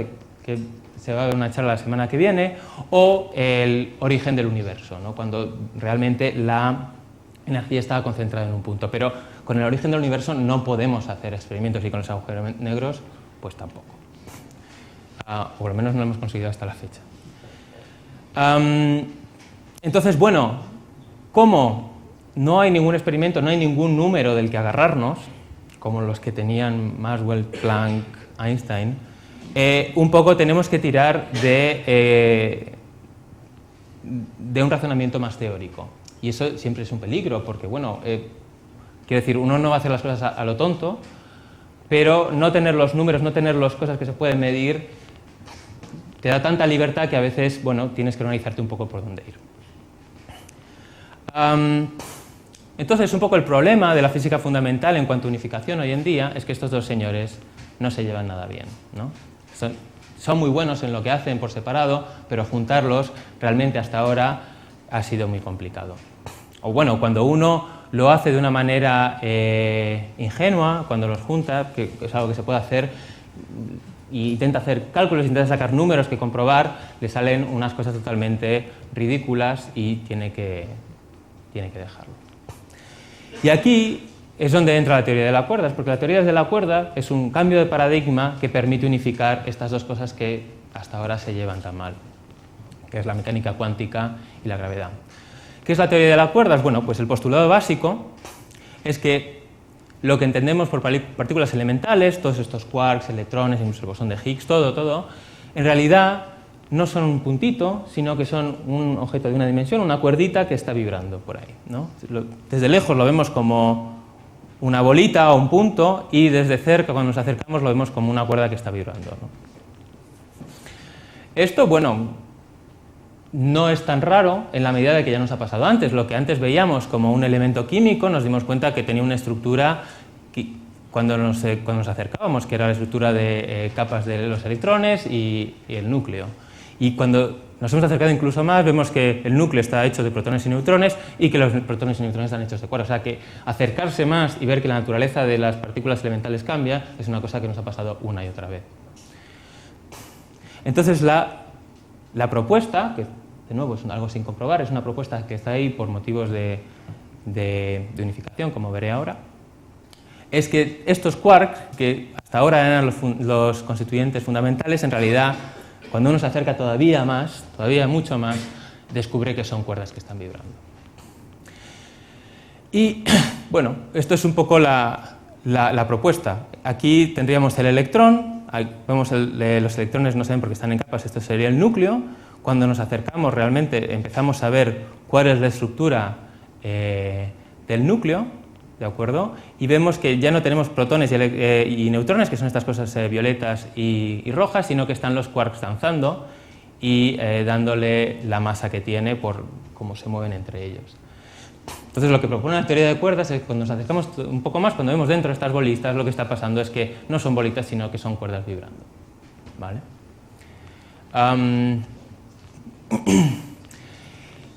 que se va a ver una charla la semana que viene, o el origen del universo, ¿no? Cuando realmente la energía estaba concentrada en un punto. Pero con el origen del universo no podemos hacer experimentos y con los agujeros negros pues tampoco. O por lo menos no lo hemos conseguido hasta la fecha. Entonces, bueno, como no hay ningún experimento, no hay ningún número del que agarrarnos, como los que tenían Maxwell, Planck, Einstein, un poco tenemos que tirar de un razonamiento más teórico. Y eso siempre es un peligro, porque, bueno, quiero decir, uno no va a hacer las cosas a lo tonto, pero no tener los números, no tener las cosas que se pueden medir, te da tanta libertad que a veces, bueno, tienes que organizarte un poco por dónde ir. Entonces, un poco el problema de la física fundamental en cuanto a unificación hoy en día es que estos dos señores no se llevan nada bien, ¿no? Son muy buenos en lo que hacen por separado, pero juntarlos realmente hasta ahora ha sido muy complicado. O bueno, cuando uno lo hace de una manera ingenua, cuando los junta, que es algo que se puede hacer, e intenta hacer cálculos, intenta sacar números que comprobar, le salen unas cosas totalmente ridículas y tiene que dejarlo. Y aquí es donde entra la teoría de las cuerdas, porque la teoría de la cuerda es un cambio de paradigma que permite unificar estas dos cosas que hasta ahora se llevan tan mal, que es la mecánica cuántica y la gravedad. ¿Qué es la teoría de las cuerdas? Bueno, pues el postulado básico es que lo que entendemos por partículas elementales, todos estos quarks, electrones, incluso el bosón de Higgs, todo, en realidad no son un puntito, sino que son un objeto de una dimensión, una cuerdita que está vibrando por ahí, ¿no? Desde lejos lo vemos como una bolita o un punto, y desde cerca, cuando nos acercamos, lo vemos como una cuerda que está vibrando, ¿no? Esto, bueno, no es tan raro en la medida de que ya nos ha pasado antes. Lo que antes veíamos como un elemento químico, nos dimos cuenta que tenía una estructura cuando nos acercábamos, que era la estructura de capas de los electrones y el núcleo. Y cuando nos hemos acercado incluso más, vemos que el núcleo está hecho de protones y neutrones y que los protones y neutrones están hechos de quarks. O sea que acercarse más y ver que la naturaleza de las partículas elementales cambia es una cosa que nos ha pasado una y otra vez. Entonces la propuesta, que de nuevo es algo sin comprobar, es una propuesta que está ahí por motivos de unificación, como veré ahora, es que estos quarks, que hasta ahora eran los constituyentes fundamentales, en realidad, cuando uno se acerca todavía mucho más, descubre que son cuerdas que están vibrando. Y, bueno, esto es un poco la propuesta. Aquí tendríamos el electrón, vemos los electrones no se ven porque están en capas, esto sería el núcleo. Cuando nos acercamos realmente empezamos a ver cuál es la estructura del núcleo, ¿de acuerdo? Y vemos que ya no tenemos protones y neutrones, que son estas cosas violetas y rojas, sino que están los quarks danzando y dándole la masa que tiene por cómo se mueven entre ellos. Entonces lo que propone la teoría de cuerdas es que cuando nos acercamos un poco más, cuando vemos dentro de estas bolitas, lo que está pasando es que no son bolitas, sino que son cuerdas vibrando, ¿vale?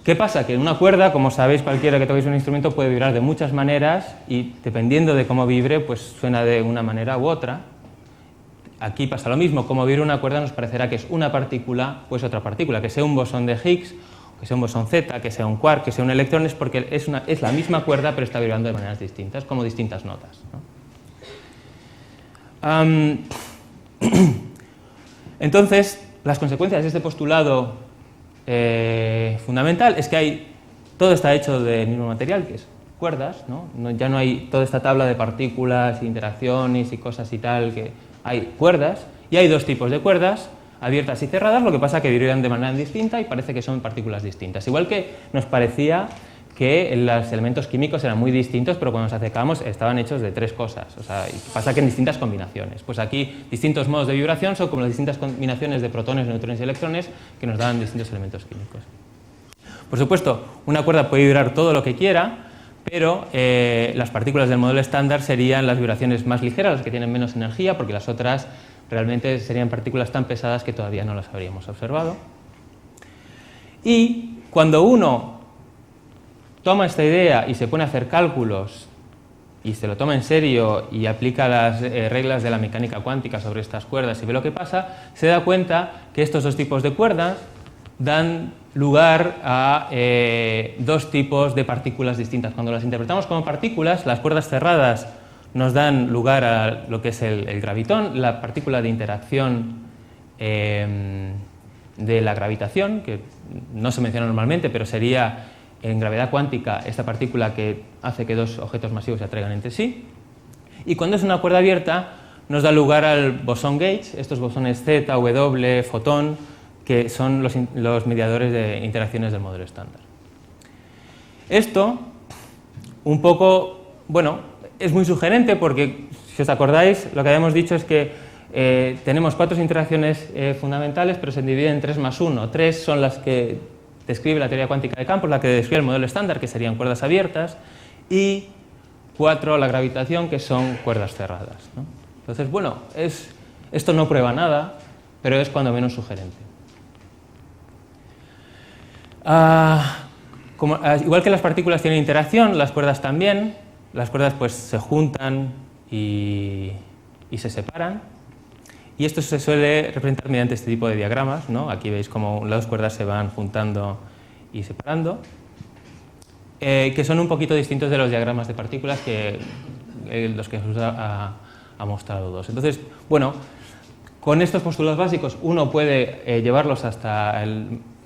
¿Qué pasa? Que una cuerda, como sabéis, cualquiera que toquéis un instrumento puede vibrar de muchas maneras y dependiendo de cómo vibre, pues suena de una manera u otra. Aquí pasa lo mismo, como vibra una cuerda nos parecerá que es una partícula, pues otra partícula, que sea un bosón de Higgs, que sea un bosón Z, que sea un quark, que sea un electrón, es porque es la misma cuerda pero está vibrando de maneras distintas, como distintas notas, ¿no? Entonces, las consecuencias de este postulado fundamental es que todo está hecho del mismo material, que es cuerdas, ¿no? Ya no hay toda esta tabla de partículas, interacciones y cosas y tal, que hay cuerdas, y hay dos tipos de cuerdas, abiertas y cerradas, lo que pasa es que vibran de manera distinta y parece que son partículas distintas. Igual que nos parecía que los elementos químicos eran muy distintos, pero cuando nos acercamos estaban hechos de tres cosas. O sea, pasa que en distintas combinaciones. Pues aquí distintos modos de vibración son como las distintas combinaciones de protones, neutrones y electrones que nos dan distintos elementos químicos. Por supuesto, una cuerda puede vibrar todo lo que quiera, pero las partículas del modelo estándar serían las vibraciones más ligeras, las que tienen menos energía, porque las otras realmente serían partículas tan pesadas que todavía no las habríamos observado. Y cuando uno toma esta idea y se pone a hacer cálculos y se lo toma en serio y aplica las reglas de la mecánica cuántica sobre estas cuerdas y ve lo que pasa, se da cuenta que estos dos tipos de cuerdas dan lugar a dos tipos de partículas distintas. Cuando las interpretamos como partículas, las cuerdas cerradas nos dan lugar a lo que es el gravitón, la partícula de interacción de la gravitación, que no se menciona normalmente, pero sería en gravedad cuántica esta partícula que hace que dos objetos masivos se atraigan entre sí. Y cuando es una cuerda abierta, nos da lugar al bosón Gauge, estos bosones Z, W, fotón, que son los mediadores de interacciones del modelo estándar. Esto, un poco, bueno, es muy sugerente porque, si os acordáis, lo que habíamos dicho es que tenemos 4 interacciones fundamentales, pero se dividen en 3 más 1. 3 son las que describe la teoría cuántica de campos, la que describe el modelo estándar, que serían cuerdas abiertas, y 4 la gravitación, que son cuerdas cerradas, ¿no? Entonces, bueno, esto no prueba nada, pero es cuando menos sugerente. Igual que las partículas tienen interacción, las cuerdas también. Las cuerdas pues se juntan y se separan. Y esto se suele representar mediante este tipo de diagramas, ¿no? Aquí veis cómo las dos cuerdas se van juntando y separando, que son un poquito distintos de los diagramas de partículas que los que Jesús ha mostrado dos. Entonces, bueno, con estos postulados básicos uno puede llevarlos hasta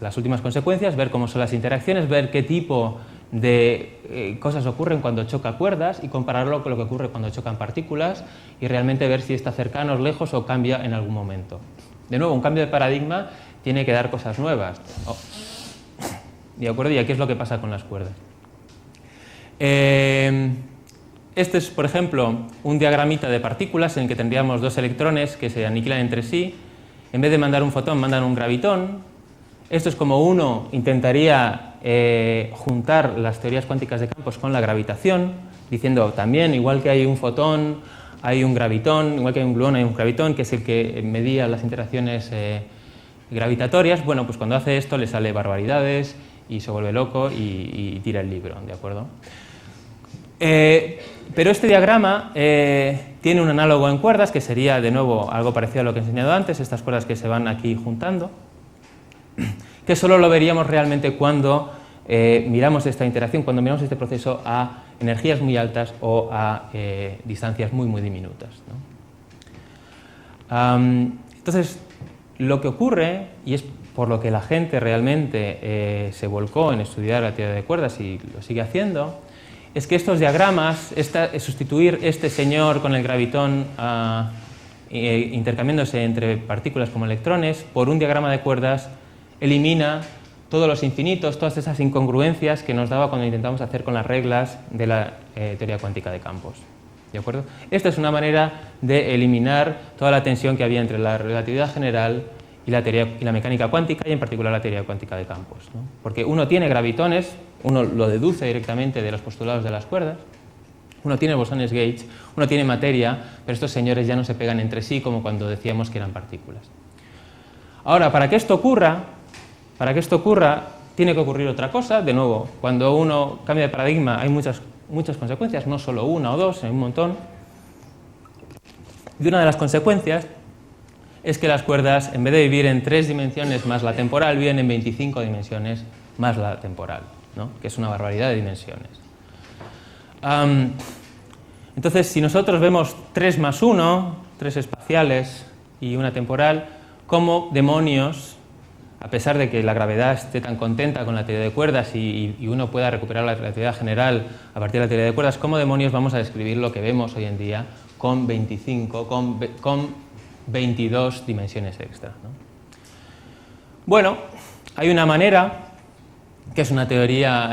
las últimas consecuencias, ver cómo son las interacciones, ver qué tipo de cosas ocurren cuando choca cuerdas y compararlo con lo que ocurre cuando chocan partículas y realmente ver si está cercano, lejos o cambia en algún momento. De nuevo, un cambio de paradigma tiene que dar cosas nuevas. ¿De acuerdo? Y aquí es lo que pasa con las cuerdas. Este es, por ejemplo, un diagramita de partículas en el que tendríamos dos electrones que se aniquilan entre sí. En vez de mandar un fotón, mandan un gravitón. Esto es como uno intentaría juntar las teorías cuánticas de campos con la gravitación, diciendo también, igual que hay un fotón, hay un gravitón, igual que hay un gluón, hay un gravitón, que es el que medía las interacciones gravitatorias. Bueno, pues cuando hace esto le sale barbaridades y se vuelve loco y tira el libro, ¿de acuerdo? Pero este diagrama tiene un análogo en cuerdas, que sería, de nuevo, algo parecido a lo que he enseñado antes, estas cuerdas que se van aquí juntando, que solo lo veríamos realmente cuando miramos esta interacción, cuando miramos este proceso a energías muy altas o a distancias muy, muy diminutas, ¿no? Entonces, lo que ocurre, y es por lo que la gente realmente se volcó en estudiar la teoría de cuerdas y lo sigue haciendo, es que estos diagramas, sustituir este señor con el gravitón intercambiándose entre partículas como electrones por un diagrama de cuerdas, elimina todos los infinitos, todas esas incongruencias que nos daba cuando intentamos hacer con las reglas de la teoría cuántica de campos. ¿De acuerdo? Esta es una manera de eliminar toda la tensión que había entre la relatividad general y la mecánica cuántica, y en particular la teoría cuántica de campos, ¿no? Porque uno tiene gravitones, uno lo deduce directamente de los postulados de las cuerdas, uno tiene bosones Gauge, uno tiene materia, pero estos señores ya no se pegan entre sí como cuando decíamos que eran partículas. Ahora, para que esto ocurra, tiene que ocurrir otra cosa. De nuevo, cuando uno cambia de paradigma hay muchas consecuencias, no solo una o dos, hay un montón. Y una de las consecuencias es que las cuerdas, en vez de vivir en 3 dimensiones más la temporal, viven en 25 dimensiones más la temporal, ¿no? Que es una barbaridad de dimensiones. Entonces, si nosotros vemos 3 más 1, 3 espaciales y una temporal, ¿cómo demonios, a pesar de que la gravedad esté tan contenta con la teoría de cuerdas y uno pueda recuperar la relatividad general a partir de la teoría de cuerdas, cómo demonios vamos a describir lo que vemos hoy en día con 25, con 22 dimensiones extra, ¿no? Bueno, hay una manera, que es una teoría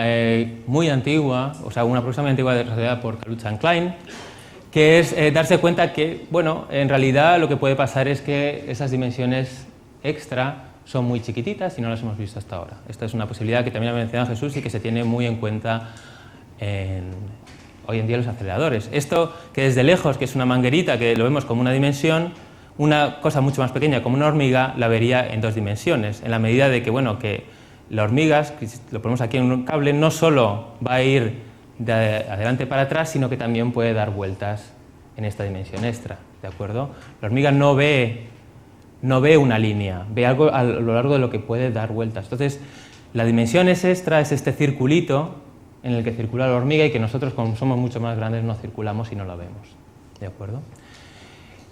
muy antigua, o sea, una aproximadamente antigua desarrollada por Kaluza-Klein, que es darse cuenta que, bueno, en realidad lo que puede pasar es que esas dimensiones extra son muy chiquititas y no las hemos visto hasta ahora. Esta es una posibilidad que también ha mencionado Jesús y que se tiene muy en cuenta hoy en día los aceleradores. Esto que desde lejos, que es una manguerita, que lo vemos como una dimensión, una cosa mucho más pequeña como una hormiga la vería en 2 dimensiones, en la medida de que, bueno, que la hormiga, que lo ponemos aquí en un cable, no solo va a ir de adelante para atrás, sino que también puede dar vueltas en esta dimensión extra, ¿de acuerdo? La hormiga no ve una línea, ve algo a lo largo de lo que puede dar vueltas. Entonces, la dimensión extra es este circulito en el que circula la hormiga y que nosotros, como somos mucho más grandes, no circulamos y no lo vemos, ¿de acuerdo?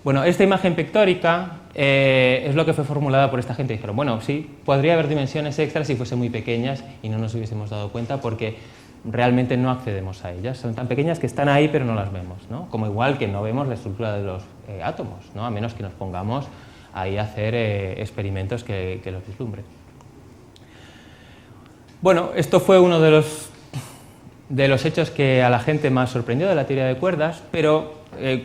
Bueno, esta imagen pictórica es lo que fue formulada por esta gente. Dijeron, bueno, sí, podría haber dimensiones extras si fuesen muy pequeñas y no nos hubiésemos dado cuenta porque realmente no accedemos a ellas. Son tan pequeñas que están ahí pero no las vemos, ¿no? Como igual que no vemos la estructura de los átomos, ¿no? A menos que nos pongamos ahí a hacer experimentos que los vislumbren. Bueno, esto fue uno de los hechos que a la gente más sorprendió de la teoría de cuerdas, pero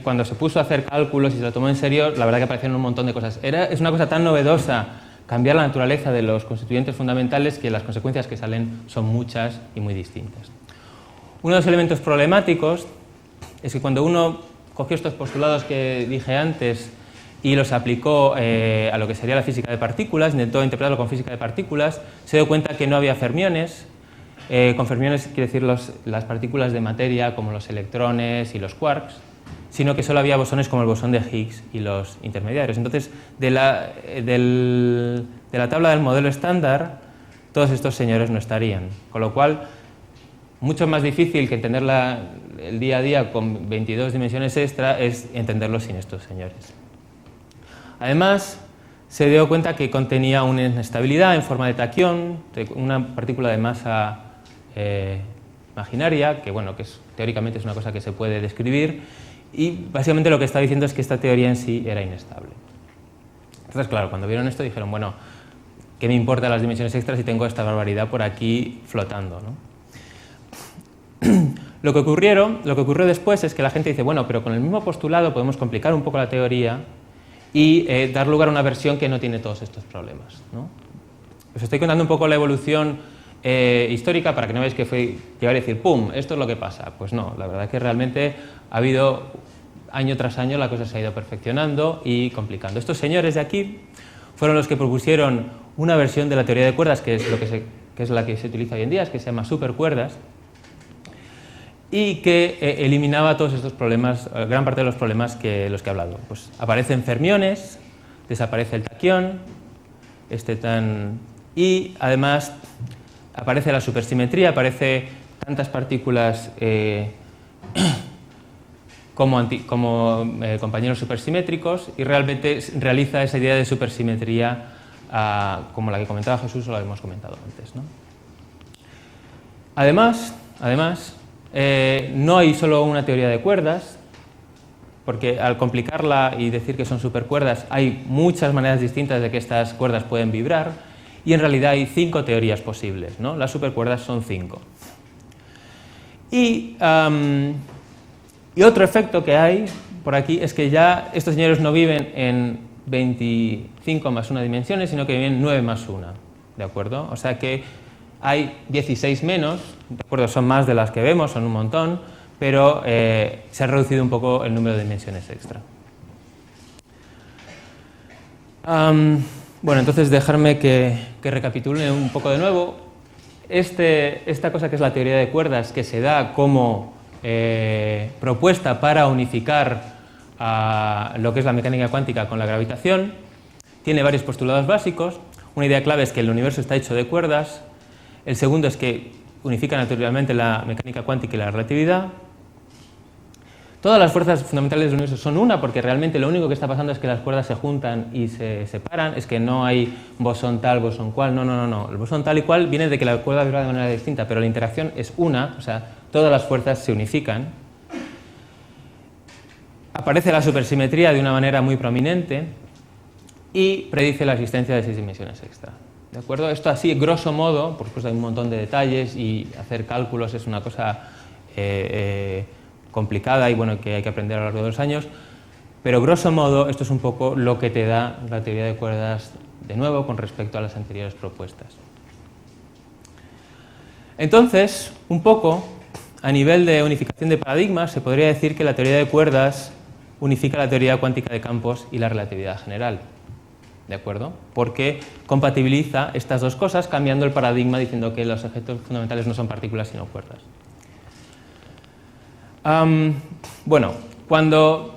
cuando se puso a hacer cálculos y se lo tomó en serio, la verdad que aparecieron un montón de cosas. Es una cosa tan novedosa cambiar la naturaleza de los constituyentes fundamentales que las consecuencias que salen son muchas y muy distintas. Uno de los elementos problemáticos es que cuando uno cogió estos postulados que dije antes y los aplicó a lo que sería la física de partículas, intentó interpretarlo con física de partículas, se dio cuenta que no había fermiones. Con fermiones quiere decir las partículas de materia como los electrones y los quarks, sino que solo había bosones como el bosón de Higgs y los intermediarios. Entonces, de la tabla del modelo estándar, todos estos señores no estarían. Con lo cual, mucho más difícil que entender el día a día con 22 dimensiones extra es entenderlo sin estos señores. Además, se dio cuenta que contenía una inestabilidad en forma de taquión, una partícula de masa imaginaria, que bueno, teóricamente es una cosa que se puede describir, y básicamente lo que está diciendo es que esta teoría en sí era inestable. Entonces, claro, cuando vieron esto dijeron, bueno, ¿qué me importan las dimensiones extras si tengo esta barbaridad por aquí flotando, ¿no? Lo que ocurrió después es que la gente dice, bueno, pero con el mismo postulado podemos complicar un poco la teoría y dar lugar a una versión que no tiene todos estos problemas, ¿no? Os estoy contando un poco la evolución histórica para que no veáis que fue llegar a decir, ¡pum!, esto es lo que pasa. Pues no, la verdad es que realmente ha habido, año tras año, la cosa se ha ido perfeccionando y complicando. Estos señores de aquí fueron los que propusieron una versión de la teoría de cuerdas, que es la que se utiliza hoy en día, que se llama supercuerdas, y que eliminaba todos estos problemas, gran parte de los problemas que los que he hablado. Pues aparecen fermiones, desaparece el taquión, y además aparece la supersimetría, aparece tantas partículas como compañeros supersimétricos, y realmente realiza esa idea de supersimetría como la que comentaba Jesús o la que hemos comentado antes, ¿no? Además, no hay solo una teoría de cuerdas, porque al complicarla y decir que son supercuerdas, hay muchas maneras distintas de que estas cuerdas pueden vibrar, y en realidad hay 5 teorías posibles, ¿no? Las supercuerdas son 5. Y otro efecto que hay por aquí es que ya estos señores no viven en 25 más 1 dimensiones, sino que viven en 9 más 1, ¿de acuerdo? O sea que hay 16 menos, ¿de acuerdo? Son más de las que vemos, son un montón, pero se ha reducido un poco el número de dimensiones extra. Bueno, entonces dejarme que recapitule un poco de nuevo. Esta cosa que es la teoría de cuerdas, que se da como propuesta para unificar lo que es la mecánica cuántica con la gravitación, tiene varios postulados básicos. Una idea clave es que el universo está hecho de cuerdas. El segundo es que unifica naturalmente la mecánica cuántica y la relatividad. Todas las fuerzas fundamentales del universo son una, porque realmente lo único que está pasando es que las cuerdas se juntan y se separan, es que no hay bosón tal, bosón cual, no. El bosón tal y cual viene de que la cuerda vibra de manera distinta, pero la interacción es una, o sea, todas las fuerzas se unifican. Aparece la supersimetría de una manera muy prominente y predice la existencia de 6 dimensiones extra. ¿De acuerdo? Esto así, grosso modo, por supuesto hay un montón de detalles y hacer cálculos es una cosa complicada y bueno, que hay que aprender a lo largo de los años, pero grosso modo esto es un poco lo que te da la teoría de cuerdas de nuevo con respecto a las anteriores propuestas. Entonces, un poco a nivel de unificación de paradigmas, se podría decir que la teoría de cuerdas unifica la teoría cuántica de campos y la relatividad general. ¿De acuerdo? Porque compatibiliza estas dos cosas cambiando el paradigma diciendo que los objetos fundamentales no son partículas sino cuerdas. Bueno, cuando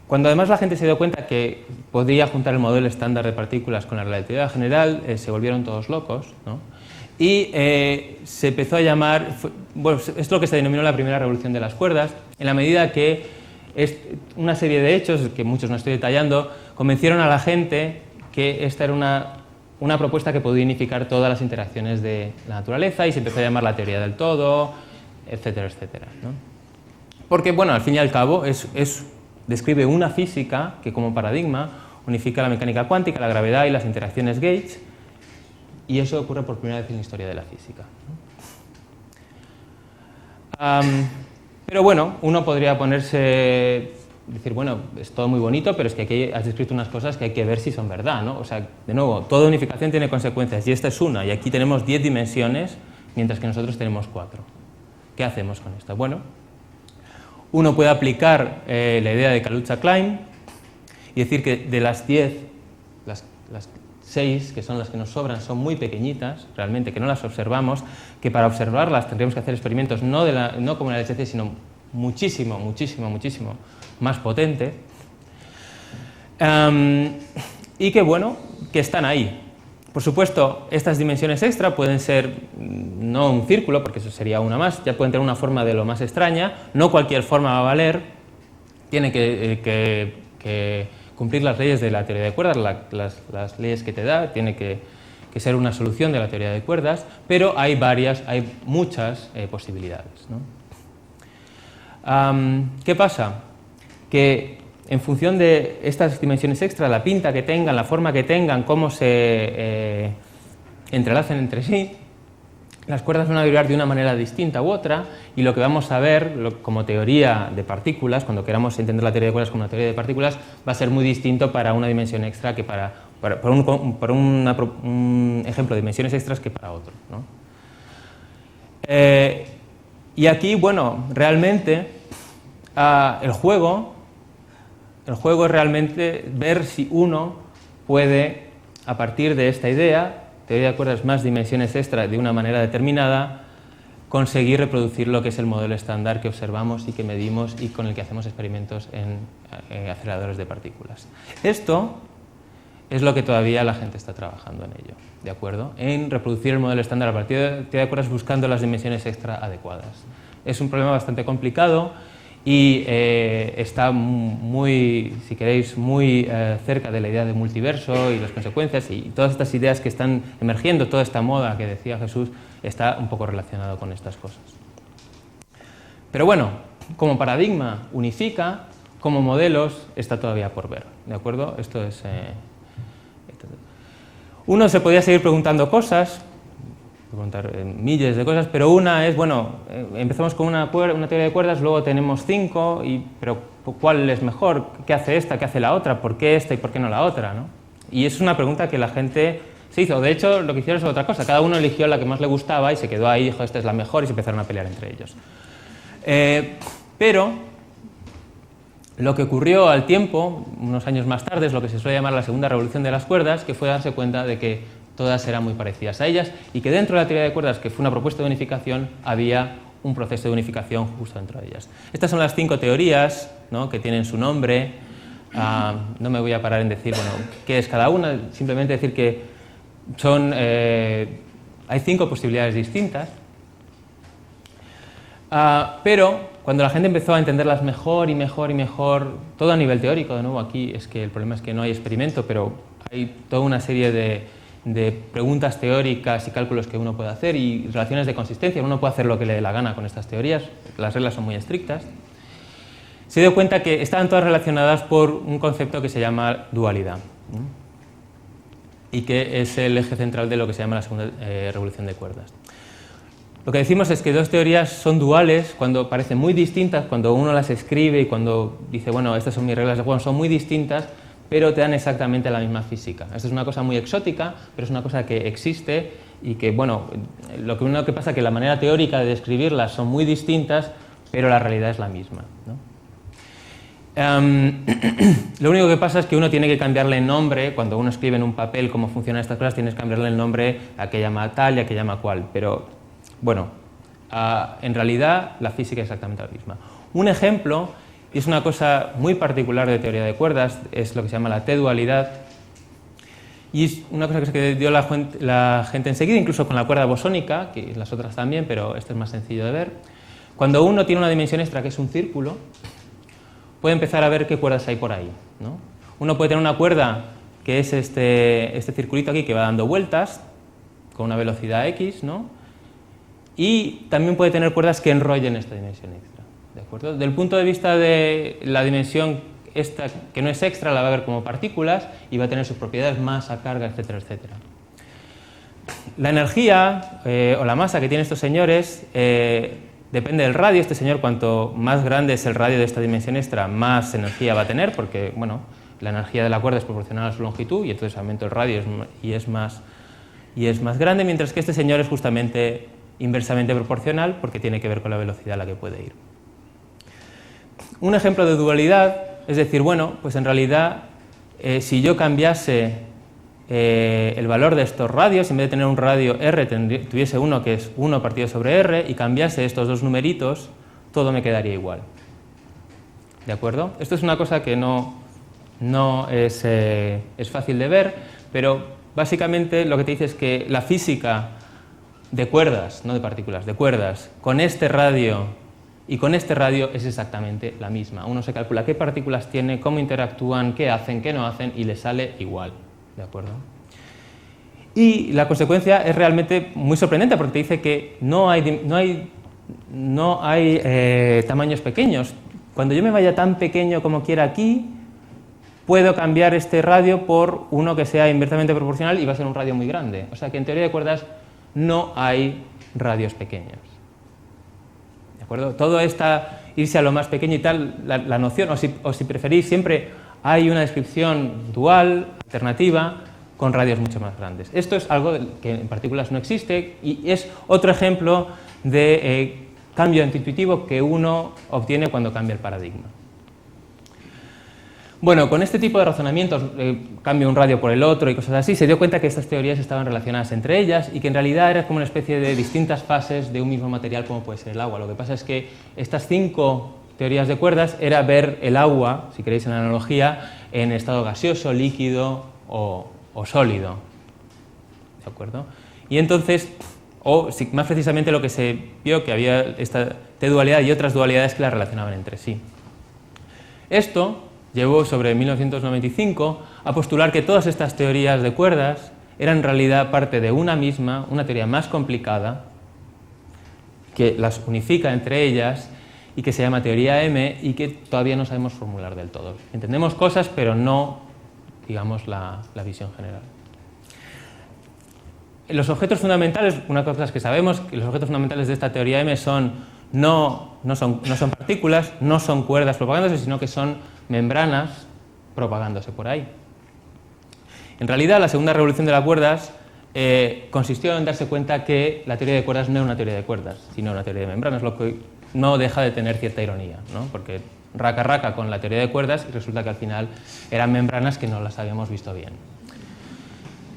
además la gente se dio cuenta que podía juntar el modelo estándar de partículas con la relatividad general, se volvieron todos locos, ¿no? Y se empezó a llamar, bueno, es lo que se denominó la primera revolución de las cuerdas, en la medida que una serie de hechos, que muchos no estoy detallando, convencieron a la gente que esta era una propuesta que podía unificar todas las interacciones de la naturaleza y se empezó a llamar la teoría del todo, etcétera, etcétera, ¿no? Porque, bueno, al fin y al cabo describe una física que como paradigma unifica la mecánica cuántica, la gravedad y las interacciones gauge, y eso ocurre por primera vez en la historia de la física, ¿no? Pero bueno, uno podría decir, bueno, es todo muy bonito, pero es que aquí has descrito unas cosas que hay que ver si son verdad, ¿no? O sea, de nuevo, toda unificación tiene consecuencias, y esta es una, y aquí tenemos 10 dimensiones, mientras que nosotros tenemos 4. ¿Qué hacemos con esto? Bueno, uno puede aplicar la idea de Kaluza-Klein y decir que de las 10, las 6, que son las que nos sobran, son muy pequeñitas, realmente, que no las observamos, que para observarlas tendríamos que hacer experimentos no como en el LHC, sino muchísimo más potente, y que, bueno, que están ahí. Por supuesto, estas dimensiones extra pueden ser no un círculo, porque eso sería una más, ya pueden tener una forma de lo más extraña, no cualquier forma va a valer, tiene que cumplir las leyes de la teoría de cuerdas, las leyes que te da, tiene que que ser una solución de la teoría de cuerdas, pero hay muchas posibilidades, ¿no? ¿Qué pasa? Que en función de estas dimensiones extra, la pinta que tengan, la forma que tengan, cómo se entrelacen entre sí, las cuerdas van a vibrar de una manera distinta u otra, y lo que vamos a ver como teoría de partículas, cuando queramos entender la teoría de cuerdas como una teoría de partículas, va a ser muy distinto para una dimensión extra que para un ejemplo de dimensiones extras que para otro, ¿no? Y aquí, bueno, realmente el juego es realmente ver si uno puede, a partir de esta idea, teoría de cuerdas más dimensiones extra de una manera determinada, conseguir reproducir lo que es el modelo estándar que observamos y que medimos y con el que hacemos experimentos en aceleradores de partículas. Esto es lo que todavía la gente está trabajando en ello, ¿de acuerdo? En reproducir el modelo estándar a partir de teoría de cuerdas buscando las dimensiones extra adecuadas. Es un problema bastante complicado y está muy, si queréis, muy cerca de la idea de multiverso y las consecuencias, y todas estas ideas que están emergiendo, toda esta moda que decía Jesús, está un poco relacionado con estas cosas. Pero bueno, como paradigma unifica, como modelos está todavía por ver, ¿de acuerdo? Esto es... Uno se podía seguir preguntando cosas, preguntar miles de cosas, pero una es, bueno, empezamos con una teoría de cuerdas, luego tenemos 5, pero ¿cuál es mejor? ¿Qué hace esta? ¿Qué hace la otra? ¿Por qué esta y por qué no la otra, ¿no? Y es una pregunta que la gente se hizo. De hecho, lo que hicieron es otra cosa. Cada uno eligió la que más le gustaba y se quedó ahí, dijo, esta es la mejor, y se empezaron a pelear entre ellos. Pero lo que ocurrió al tiempo, unos años más tarde, es lo que se suele llamar la segunda revolución de las cuerdas, que fue darse cuenta de que todas eran muy parecidas a ellas y que dentro de la teoría de cuerdas, que fue una propuesta de unificación, había un proceso de unificación justo dentro de ellas. Estas son las 5 teorías, ¿no?, que tienen su nombre. No me voy a parar en decir, bueno, qué es cada una, simplemente decir que son, hay 5 posibilidades distintas, pero cuando la gente empezó a entenderlas mejor y mejor y mejor, todo a nivel teórico, de nuevo aquí es que el problema es que no hay experimento, pero hay toda una serie de preguntas teóricas y cálculos que uno puede hacer y relaciones de consistencia, uno puede hacer lo que le dé la gana con estas teorías, las reglas son muy estrictas. Se dio cuenta que estaban todas relacionadas por un concepto que se llama dualidad, ¿no?, y que es el eje central de lo que se llama la segunda revolución de cuerdas. Lo que decimos es que dos teorías son duales cuando parecen muy distintas, cuando uno las escribe y cuando dice, bueno, estas son mis reglas de juego, son muy distintas, pero te dan exactamente la misma física. Esto es una cosa muy exótica, pero es una cosa que existe y que, bueno, lo que pasa es que la manera teórica de describirlas son muy distintas, pero la realidad es la misma, ¿no? Lo único que pasa es que uno tiene que cambiarle el nombre, cuando uno escribe en un papel cómo funcionan estas cosas, tienes que cambiarle el nombre a que llama tal y a que llama cual, pero bueno, en realidad la física es exactamente la misma. Un ejemplo, y es una cosa muy particular de teoría de cuerdas, es lo que se llama la T-dualidad, y es una cosa que se dio la gente enseguida, incluso con la cuerda bosónica, que las otras también, pero esto es más sencillo de ver. Cuando uno tiene una dimensión extra que es un círculo, puede empezar a ver qué cuerdas hay por ahí, ¿no? Uno puede tener una cuerda que es este circulito aquí que va dando vueltas con una velocidad x, ¿no?, y también puede tener cuerdas que enrollen esta dimensión extra, ¿de acuerdo? Del punto de vista de la dimensión esta que no es extra, la va a ver como partículas y va a tener sus propiedades, masa, carga, etcétera, etcétera. La energía o la masa que tienen estos señores depende del radio. Este señor, cuanto más grande es el radio de esta dimensión extra, más energía va a tener, porque, bueno, la energía de la cuerda es proporcional a su longitud y entonces aumenta el radio y es más grande, mientras que este señor es justamente inversamente proporcional porque tiene que ver con la velocidad a la que puede ir. Un ejemplo de dualidad es decir, bueno, pues en realidad si yo cambiase el valor de estos radios, en vez de tener un radio R, tuviese uno que es 1 partido sobre R y cambiase estos dos numeritos, todo me quedaría igual. ¿De acuerdo? Esto es una cosa que no es fácil de ver, pero básicamente lo que te dice es que la física de cuerdas, no de partículas, de cuerdas, con este radio y con este radio es exactamente la misma. Uno se calcula qué partículas tiene, cómo interactúan, qué hacen, qué no hacen y le sale igual. ¿De acuerdo? Y la consecuencia es realmente muy sorprendente porque te dice que no hay tamaños pequeños. Cuando yo me vaya tan pequeño como quiera aquí, puedo cambiar este radio por uno que sea inversamente proporcional y va a ser un radio muy grande. O sea que en teoría de cuerdas no hay radios pequeños. ¿De acuerdo? Todo está irse a lo más pequeño y tal, la noción, o si preferís, siempre hay una descripción dual, alternativa, con radios mucho más grandes. Esto es algo que en partículas no existe y es otro ejemplo de cambio intuitivo que uno obtiene cuando cambia el paradigma. Bueno, con este tipo de razonamientos, cambio un radio por el otro y cosas así, se dio cuenta que estas teorías estaban relacionadas entre ellas y que en realidad era como una especie de distintas fases de un mismo material como puede ser el agua. Lo que pasa es que estas 5 teorías de cuerdas era ver el agua, si queréis en la analogía, en estado gaseoso, líquido o sólido. ¿De acuerdo? Y entonces, más precisamente lo que se vio, que había esta T-dualidad y otras dualidades que las relacionaban entre sí. Esto llevó sobre 1995 a postular que todas estas teorías de cuerdas eran en realidad parte de una teoría más complicada, que las unifica entre ellas y que se llama teoría M y que todavía no sabemos formular del todo. Entendemos cosas, pero no, digamos, la visión general. Los objetos fundamentales, una cosa es que sabemos, que los objetos fundamentales de esta teoría M no son partículas, no son cuerdas propagándose, sino que son membranas propagándose por ahí. En realidad, la segunda revolución de las cuerdas consistió en darse cuenta que la teoría de cuerdas no era una teoría de cuerdas, sino una teoría de membranas, lo que no deja de tener cierta ironía, ¿no? Porque raca con la teoría de cuerdas y resulta que al final eran membranas que no las habíamos visto bien.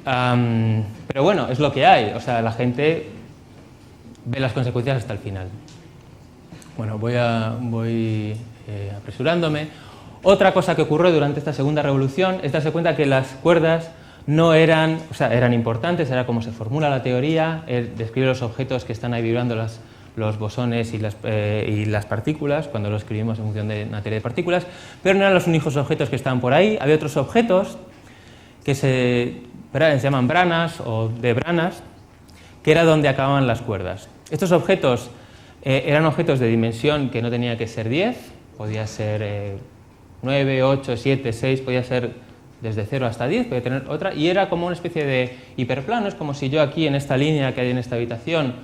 Pero bueno, es lo que hay, o sea, la gente ve las consecuencias hasta el final. Bueno, voy apresurándome. Otra cosa que ocurrió durante esta segunda revolución es darse cuenta que las cuerdas no eran, o sea, eran importantes, era como se formula la teoría, describe los objetos que están ahí vibrando los bosones y las partículas, cuando lo escribimos en función de una teoría de partículas, pero no eran los únicos objetos que estaban por ahí, había otros objetos que se llaman branas o de branas, que era donde acababan las cuerdas. Estos objetos eran objetos de dimensión que no tenía que ser 10, podía ser 9, 8, 7, 6, podía ser desde 0 hasta 10, podía tener otra, y era como una especie de hiperplano, es como si yo aquí en esta línea que hay en esta habitación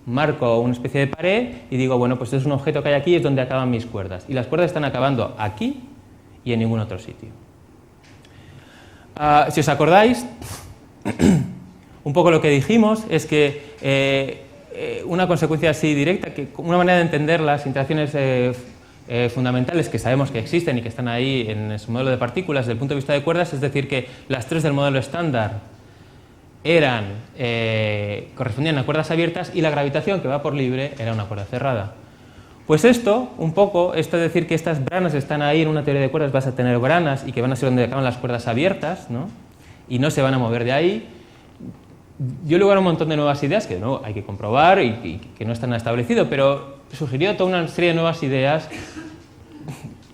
marco una especie de pared y digo, bueno, pues es un objeto que hay aquí, es donde acaban mis cuerdas, y las cuerdas están acabando aquí y en ningún otro sitio. Si os acordáis, un poco lo que dijimos es que una consecuencia así directa, que una manera de entender las interacciones fundamentales que sabemos que existen y que están ahí en su modelo de partículas desde el punto de vista de cuerdas, es decir, que las 3 del modelo estándar correspondían a cuerdas abiertas y la gravitación que va por libre era una cuerda cerrada. Pues esto es decir que estas branas están ahí en una teoría de cuerdas, vas a tener branas y que van a ser donde acaban las cuerdas abiertas, ¿no? Y no se van a mover de ahí, dio lugar a un montón de nuevas ideas que no hay que comprobar y que no están establecidas, pero sugirió toda una serie de nuevas ideas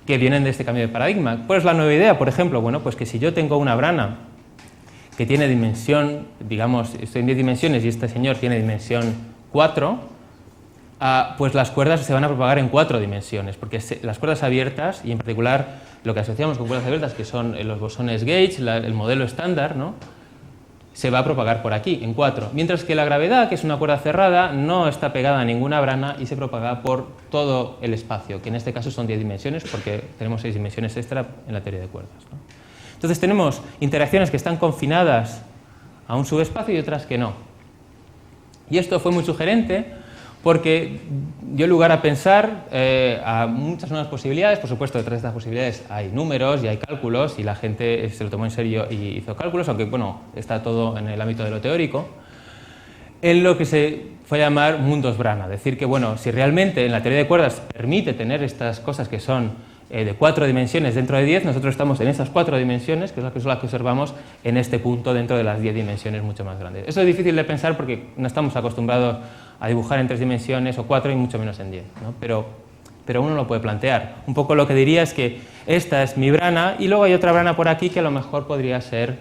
que vienen de este cambio de paradigma. ¿Cuál es la nueva idea? Por ejemplo, bueno, pues que si yo tengo una brana que tiene dimensión, digamos, estoy en 10 dimensiones y este señor tiene dimensión 4, pues las cuerdas se van a propagar en 4 dimensiones, porque las cuerdas abiertas, y en particular lo que asociamos con cuerdas abiertas, que son los bosones Gauge, el modelo estándar, ¿no?, se va a propagar por aquí, en 4. Mientras que la gravedad, que es una cuerda cerrada, no está pegada a ninguna brana y se propaga por todo el espacio, que en este caso son 10 dimensiones, porque tenemos 6 dimensiones extra en la teoría de cuerdas, ¿no? Entonces tenemos interacciones que están confinadas a un subespacio y otras que no. Y esto fue muy sugerente porque dio lugar a pensar a muchas nuevas posibilidades. Por supuesto, detrás de estas posibilidades hay números y hay cálculos y la gente se lo tomó en serio y hizo cálculos, aunque bueno, está todo en el ámbito de lo teórico, en lo que se fue a llamar mundos Brana. Decir que, bueno, si realmente en la teoría de cuerdas permite tener estas cosas que son de 4 dimensiones dentro de 10, nosotros estamos en esas 4 dimensiones, que son las que observamos en este punto dentro de las 10 dimensiones mucho más grandes. Eso es difícil de pensar porque no estamos acostumbrados a dibujar en 3 dimensiones o 4 y mucho menos en 10, ¿no? Pero uno lo puede plantear. Un poco lo que diría es que esta es mi brana y luego hay otra brana por aquí que a lo mejor podría ser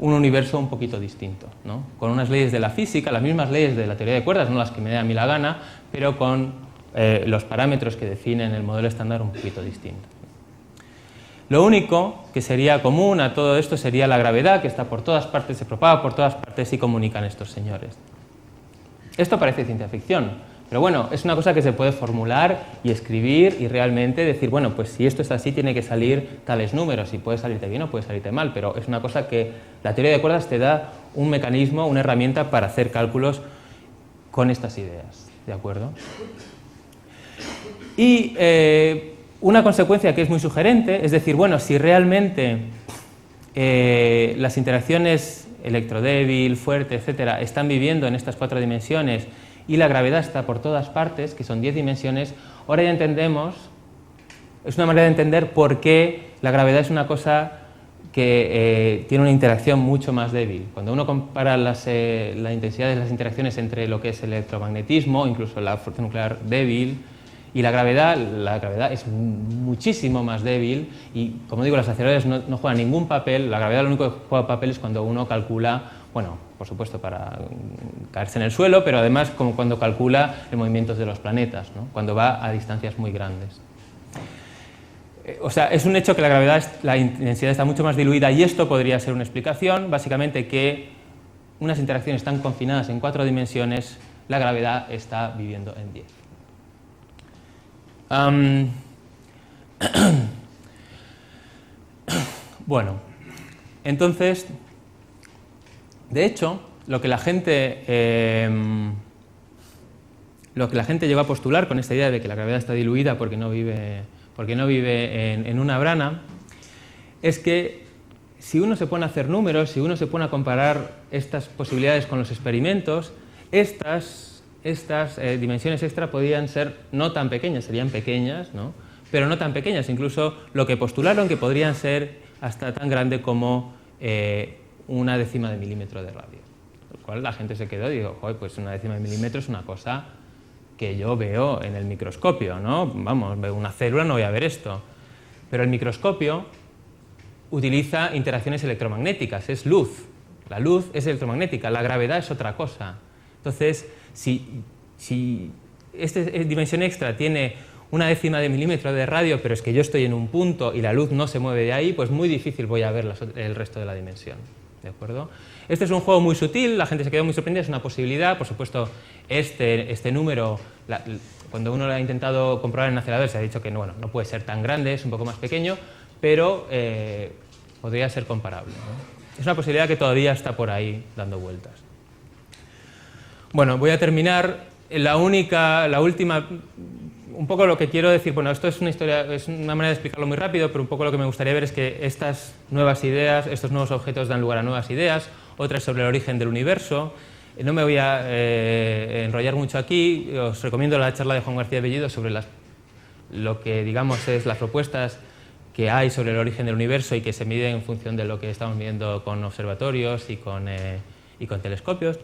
un universo un poquito distinto, ¿no? Con unas leyes de la física, las mismas leyes de la teoría de cuerdas, no las que me dé a mí la gana, pero con los parámetros que definen el modelo estándar un poquito distinto. Lo único que sería común a todo esto sería la gravedad, que está por todas partes, se propaga por todas partes y comunican estos señores. Esto parece ciencia ficción, pero bueno, es una cosa que se puede formular y escribir y realmente decir, bueno, pues si esto es así tiene que salir tales números y puede salirte bien o puede salirte mal, pero es una cosa que la teoría de cuerdas te da un mecanismo, una herramienta para hacer cálculos con estas ideas, ¿de acuerdo? Y una consecuencia que es muy sugerente es decir, bueno, si realmente las interacciones electrodébil, fuerte, etcétera, están viviendo en estas 4 dimensiones y la gravedad está por todas partes, que son 10 dimensiones, ahora ya entendemos, es una manera de entender por qué la gravedad es una cosa que tiene una interacción mucho más débil. Cuando uno compara la intensidad de las interacciones entre lo que es el electromagnetismo, incluso la fuerza nuclear débil, y la gravedad es muchísimo más débil y, como digo, las aceleradores no juegan ningún papel. La gravedad lo único que juega papel es cuando uno calcula, bueno, por supuesto para caerse en el suelo, pero además como cuando calcula el movimiento de los planetas, ¿no? Cuando va a distancias muy grandes. O sea, es un hecho que la gravedad, la intensidad está mucho más diluida y esto podría ser una explicación, básicamente que unas interacciones tan confinadas en 4 dimensiones, la gravedad está viviendo en 10. Bueno, entonces, de hecho, lo que la gente llegó a postular con esta idea de que la gravedad está diluida porque no vive en una brana, es que si uno se pone a hacer números, si uno se pone a comparar estas posibilidades con los experimentos, estas dimensiones extra podían ser no tan pequeñas, serían pequeñas, ¿no? Pero no tan pequeñas, incluso lo que postularon que podrían ser hasta tan grande como 1/10 de milímetro de radio. Lo cual la gente se quedó y dijo, joder, pues 1/10 de milímetro es una cosa que yo veo en el microscopio, ¿no? Vamos, veo una célula, no voy a ver esto. Pero el microscopio utiliza interacciones electromagnéticas, es luz. La luz es electromagnética, la gravedad es otra cosa. Entonces, si esta dimensión extra tiene 1/10 de milímetro de radio, pero es que yo estoy en un punto y la luz no se mueve de ahí, pues muy difícil voy a ver el resto de la dimensión. ¿De acuerdo? Este es un juego muy sutil, la gente se quedó muy sorprendida, es una posibilidad. Por supuesto, este número, cuando uno lo ha intentado comprobar en acelerador, se ha dicho que no puede ser tan grande, es un poco más pequeño, pero podría ser comparable, ¿no? Es una posibilidad que todavía está por ahí dando vueltas. Bueno, voy a terminar. La última, un poco lo que quiero decir, bueno, esto es una historia, es una manera de explicarlo muy rápido, pero un poco lo que me gustaría ver es que estas nuevas ideas, estos nuevos objetos dan lugar a nuevas ideas, otras sobre el origen del universo. No me voy a enrollar mucho aquí, os recomiendo la charla de Juan García Bellido sobre lo que digamos es las propuestas que hay sobre el origen del universo y que se miden en función de lo que estamos viendo con observatorios y con telescopios.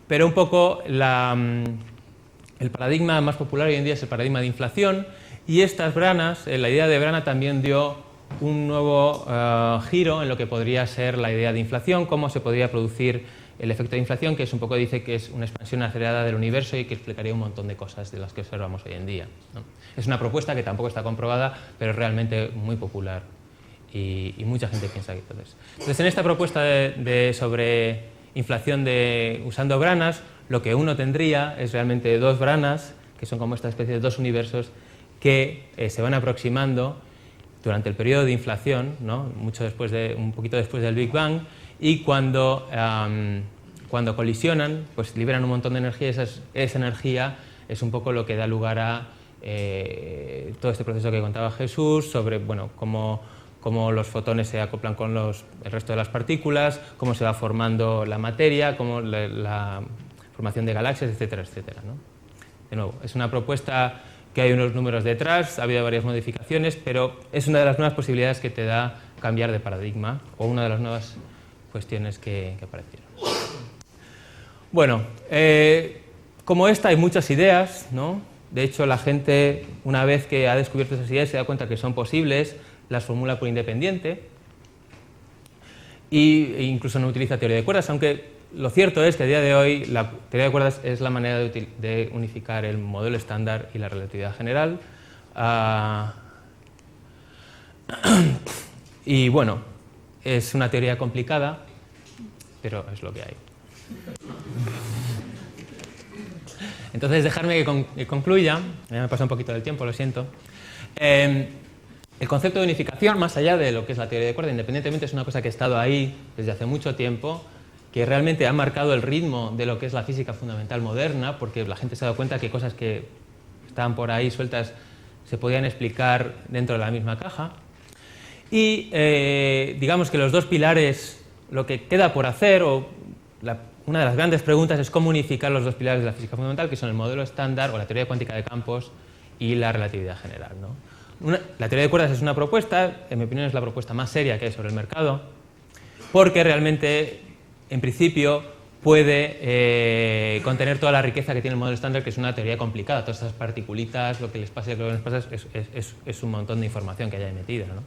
Pero un poco el paradigma más popular hoy en día es el paradigma de inflación y estas branas, la idea de brana también dio un nuevo giro en lo que podría ser la idea de inflación, cómo se podría producir el efecto de inflación, que es un poco dice que es una expansión acelerada del universo y que explicaría un montón de cosas de las que observamos hoy en día, ¿no? Es una propuesta que tampoco está comprobada, pero es realmente muy popular y mucha gente piensa que todo es. Entonces, en esta propuesta sobre inflación usando branas, lo que uno tendría es realmente 2 branas, que son como esta especie de 2 universos que se van aproximando durante el periodo de inflación, ¿no? Un poquito después del Big Bang, y cuando colisionan, pues liberan un montón de energía, y esa energía es un poco lo que da lugar a todo este proceso que contaba Jesús sobre cómo los fotones se acoplan con el resto de las partículas, cómo se va formando la materia, cómo la formación de galaxias, etcétera, etcétera, ¿no? De nuevo, es una propuesta que hay unos números detrás, ha habido varias modificaciones, pero es una de las nuevas posibilidades que te da cambiar de paradigma, o una de las nuevas cuestiones que aparecieron. Bueno, como esta hay muchas ideas, ¿no? De hecho, la gente, una vez que ha descubierto esas ideas, se da cuenta que son posibles, las formula por independiente. e incluso no utiliza teoría de cuerdas, aunque lo cierto es que a día de hoy la teoría de cuerdas es la manera de unificar el modelo estándar y la relatividad general. Y bueno, es una teoría complicada, pero es lo que hay. Entonces, dejarme que concluya. Ya me pasa un poquito del tiempo, lo siento. El concepto de unificación, más allá de lo que es la teoría de cuerdas, independientemente, es una cosa que ha estado ahí desde hace mucho tiempo, que realmente ha marcado el ritmo de lo que es la física fundamental moderna, porque la gente se ha dado cuenta que cosas que estaban por ahí sueltas se podían explicar dentro de la misma caja. Y digamos que los dos pilares, lo que queda por hacer, una de las grandes preguntas es cómo unificar los dos pilares de la física fundamental, que son el modelo estándar o la teoría cuántica de campos y la relatividad general, ¿no? La teoría de cuerdas es una propuesta, en mi opinión es la propuesta más seria que hay sobre el mercado, porque realmente, en principio, puede contener toda la riqueza que tiene el modelo estándar, que es una teoría complicada. Todas esas particulitas, lo que les pasa y lo que les pasa, es un montón de información que hay ahí metida, ¿no?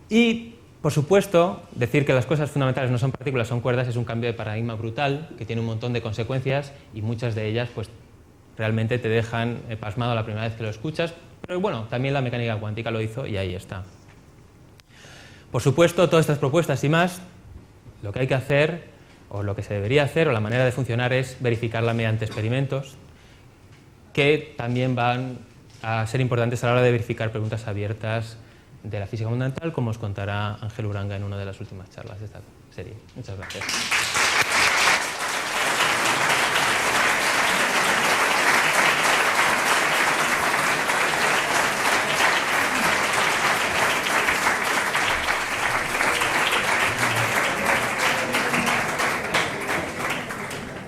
Y, por supuesto, decir que las cosas fundamentales no son partículas, son cuerdas, es un cambio de paradigma brutal, que tiene un montón de consecuencias, y muchas de ellas, pues, realmente te dejan pasmado la primera vez que lo escuchas. Pero bueno, también la mecánica cuántica lo hizo y ahí está. Por supuesto, todas estas propuestas y más, lo que hay que hacer, o lo que se debería hacer, o la manera de funcionar es verificarla mediante experimentos, que también van a ser importantes a la hora de verificar preguntas abiertas de la física fundamental, como os contará Ángel Uranga en una de las últimas charlas de esta serie. Muchas gracias.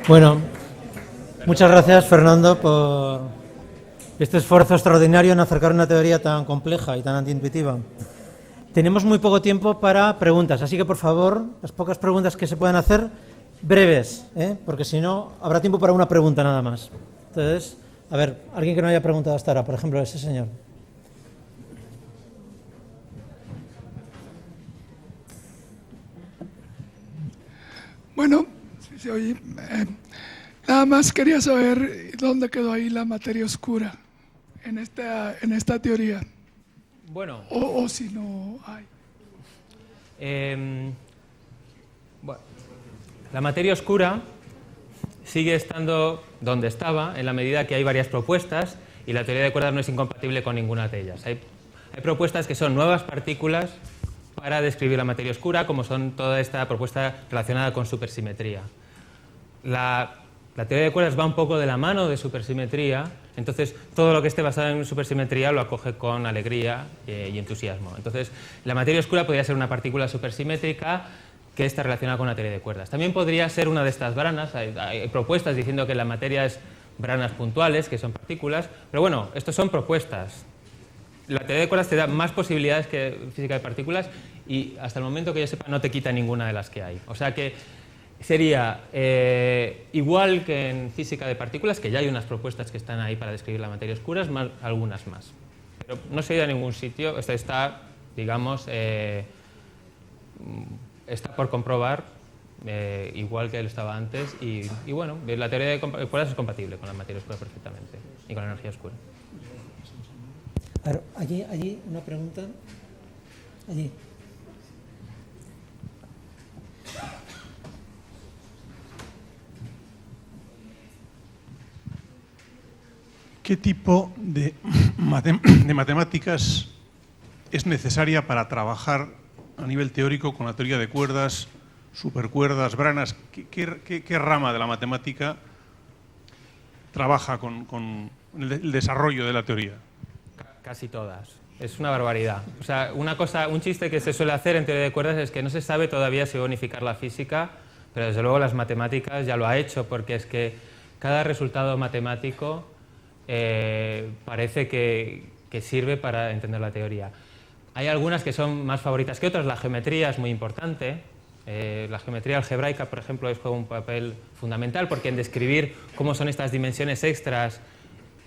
Bueno, muchas gracias, Fernando, por este esfuerzo extraordinario en acercar una teoría tan compleja y tan antiintuitiva. Tenemos muy poco tiempo para preguntas, así que, por favor, las pocas preguntas que se puedan hacer, breves, porque si no, habrá tiempo para una pregunta nada más. Entonces, a ver, alguien que no haya preguntado hasta ahora, por ejemplo, ese señor. Bueno, si se oye, nada más quería saber dónde quedó ahí la materia oscura en esta teoría. Bueno. O si no hay. Bueno, la materia oscura sigue estando donde estaba, en la medida que hay varias propuestas y la teoría de cuerdas no es incompatible con ninguna de ellas. Hay propuestas que son nuevas partículas para describir la materia oscura, como son toda esta propuesta relacionada con supersimetría. La teoría de cuerdas va un poco de la mano de supersimetría, entonces todo lo que esté basado en supersimetría lo acoge con alegría y entusiasmo. Entonces, la materia oscura podría ser una partícula supersimétrica que está relacionada con la teoría de cuerdas. También podría ser una de estas branas. Hay propuestas diciendo que la materia es branas puntuales, que son partículas, pero bueno, estos son propuestas. La teoría de cuerdas te da más posibilidades que física de partículas y hasta el momento que yo sepa no te quita ninguna de las que hay. O sea que sería igual que en física de partículas, que ya hay unas propuestas que están ahí para describir la materia oscura, más algunas más. Pero no se ha ido a ningún sitio, esto está, digamos, está por comprobar, igual que él estaba antes, y bueno, la teoría de cuerdas es compatible con la materia oscura perfectamente, y con la energía oscura. A ver, allí una pregunta. Allí. ¿Qué tipo de matemáticas es necesaria para trabajar a nivel teórico con la teoría de cuerdas, supercuerdas, branas? ¿Qué rama de la matemática trabaja con el desarrollo de la teoría? Casi todas. Es una barbaridad. O sea, un chiste que se suele hacer en teoría de cuerdas es que no se sabe todavía si va a unificar la física, pero desde luego las matemáticas ya lo ha hecho, porque es que cada resultado matemático parece que sirve para entender la teoría. Hay algunas que son más favoritas que otras. La geometría es muy importante. La geometría algebraica, por ejemplo, juega un papel fundamental, porque en describir cómo son estas dimensiones extras,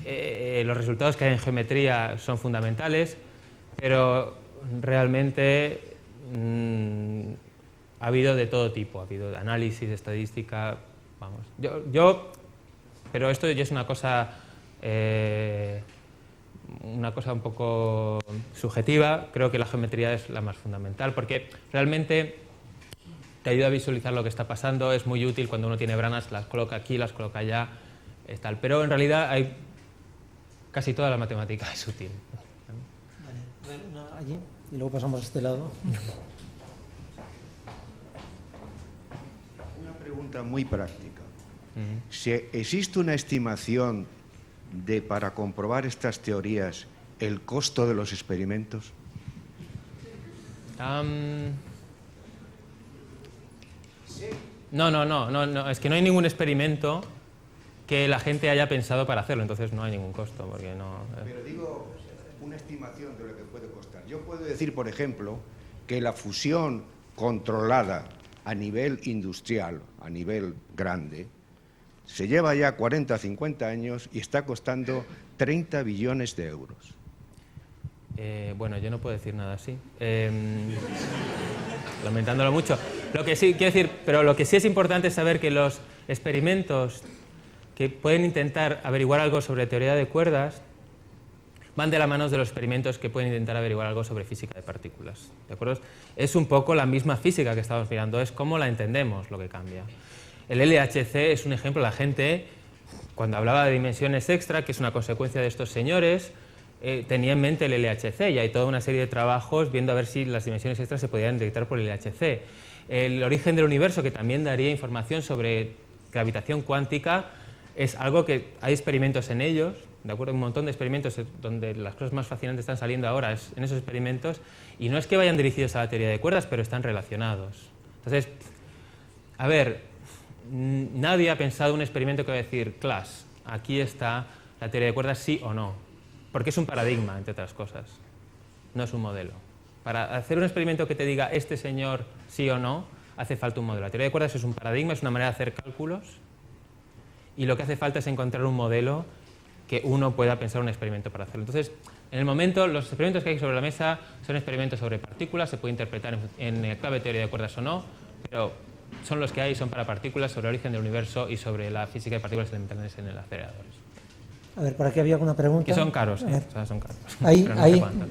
los resultados que hay en geometría son fundamentales, pero realmente ha habido de todo tipo, ha habido análisis, estadística, vamos. Pero esto ya es una cosa un poco subjetiva. Creo que la geometría es la más fundamental, porque realmente te ayuda a visualizar lo que está pasando, es muy útil cuando uno tiene branas, las coloca aquí, las coloca allá, tal. Pero en realidad casi toda la matemática es útil. Vale, allí, y luego pasamos a este lado. Una pregunta muy práctica. Si existe una estimación para comprobar estas teorías, el costo de los experimentos. No, es que no hay ningún experimento que la gente haya pensado para hacerlo, entonces no hay ningún costo, porque no... Pero digo, una estimación de lo que puede costar. Yo puedo decir, por ejemplo, que la fusión controlada a nivel industrial, a nivel grande, se lleva ya 40 o 50 años y está costando 30 billones de euros. Bueno, yo no puedo decir nada así, lamentándolo mucho. Lo que sí, quiero decir, pero lo que sí es importante es saber que los experimentos que pueden intentar averiguar algo sobre teoría de cuerdas van de la mano de los experimentos que pueden intentar averiguar algo sobre física de partículas. ¿De acuerdo? Es un poco la misma física que estamos mirando, es cómo la entendemos lo que cambia. El LHC es un ejemplo. La gente, cuando hablaba de dimensiones extra, que es una consecuencia de estos señores, tenía en mente el LHC, y hay toda una serie de trabajos viendo a ver si las dimensiones extras se podían detectar por el LHC. El origen del universo, que también daría información sobre gravitación cuántica, es algo que hay experimentos en ellos, ¿de acuerdo? Un montón de experimentos donde las cosas más fascinantes están saliendo ahora en esos experimentos, y no es que vayan dirigidos a la teoría de cuerdas, pero están relacionados. Entonces, a ver, nadie ha pensado un experimento que va a decir, class, aquí está la teoría de cuerdas, sí o no, porque es un paradigma, entre otras cosas, no es un modelo. Para hacer un experimento que te diga este señor sí o no, hace falta un modelo. La teoría de cuerdas es un paradigma, es una manera de hacer cálculos, y lo que hace falta es encontrar un modelo que uno pueda pensar un experimento para hacerlo. Entonces, en el momento, los experimentos que hay sobre la mesa son experimentos sobre partículas, se puede interpretar en clave teoría de cuerdas o no, pero son los que hay, son para partículas, sobre el origen del universo y sobre la física de partículas elementales en el aceleradores. A ver, por aquí había alguna pregunta. Que son caros, o sea, son caros. Ahí, Pero no ahí. se aguantan.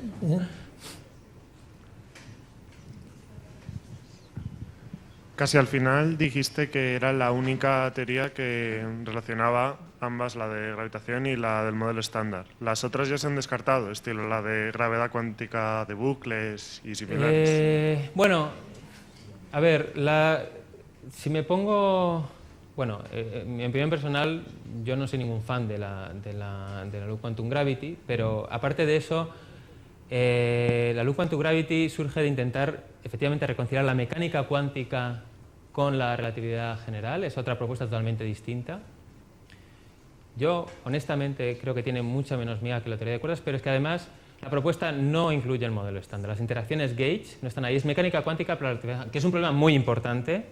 Casi al final dijiste que era la única teoría que relacionaba ambas, la de gravitación y la del modelo estándar. Las otras ya se han descartado, estilo la de gravedad cuántica de bucles y similares. Bueno, a ver, si me pongo... Bueno, en opinión personal, yo no soy ningún fan de la Loop Quantum Gravity, pero aparte de eso, la Loop Quantum Gravity surge de intentar efectivamente reconciliar la mecánica cuántica con la relatividad general. Es otra propuesta totalmente distinta. Yo, honestamente, creo que tiene mucha menos miga que la teoría de cuerdas, pero es que además la propuesta no incluye el modelo estándar. Las interacciones gauge no están ahí. Es mecánica cuántica, pero que es un problema muy importante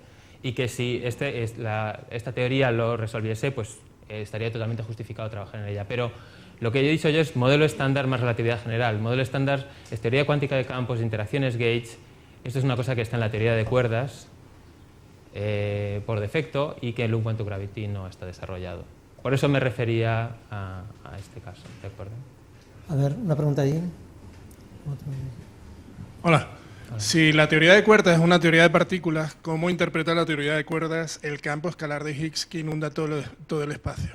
y que si esta teoría lo resolviese, pues estaría totalmente justificado trabajar en ella. Pero lo que he dicho yo es modelo estándar más relatividad general. Modelo estándar es teoría cuántica de campos, interacciones gauge. Esto es una cosa que está en la teoría de cuerdas por defecto y que en Loop Quantum Gravity no está desarrollado. Por eso me refería a este caso, ¿de acuerdo? A ver, una pregunta allí. Hola. Si la teoría de cuerdas es una teoría de partículas, ¿cómo interpreta la teoría de cuerdas el campo escalar de Higgs que inunda todo el espacio?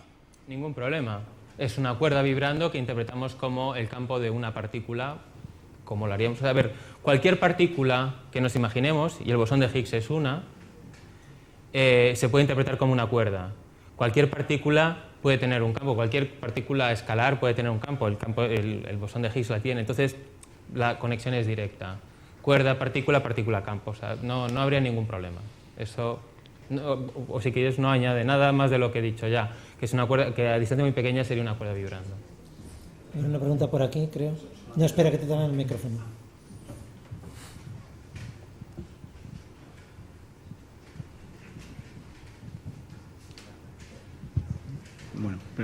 Ningún problema. Es una cuerda vibrando que interpretamos como el campo de una partícula, como lo haríamos. A ver, cualquier partícula que nos imaginemos, y el bosón de Higgs es una, se puede interpretar como una cuerda. Cualquier partícula puede tener un campo, cualquier partícula escalar puede tener un campo, el bosón de Higgs la tiene, entonces la conexión es directa. Cuerda, partícula, partícula, campo, o sea, no habría ningún problema. Eso, o si quieres, no añade nada más de lo que he dicho ya, que es una cuerda que a distancia muy pequeña sería una cuerda vibrando. Hay una pregunta por aquí, creo. No, espera que te den el micrófono.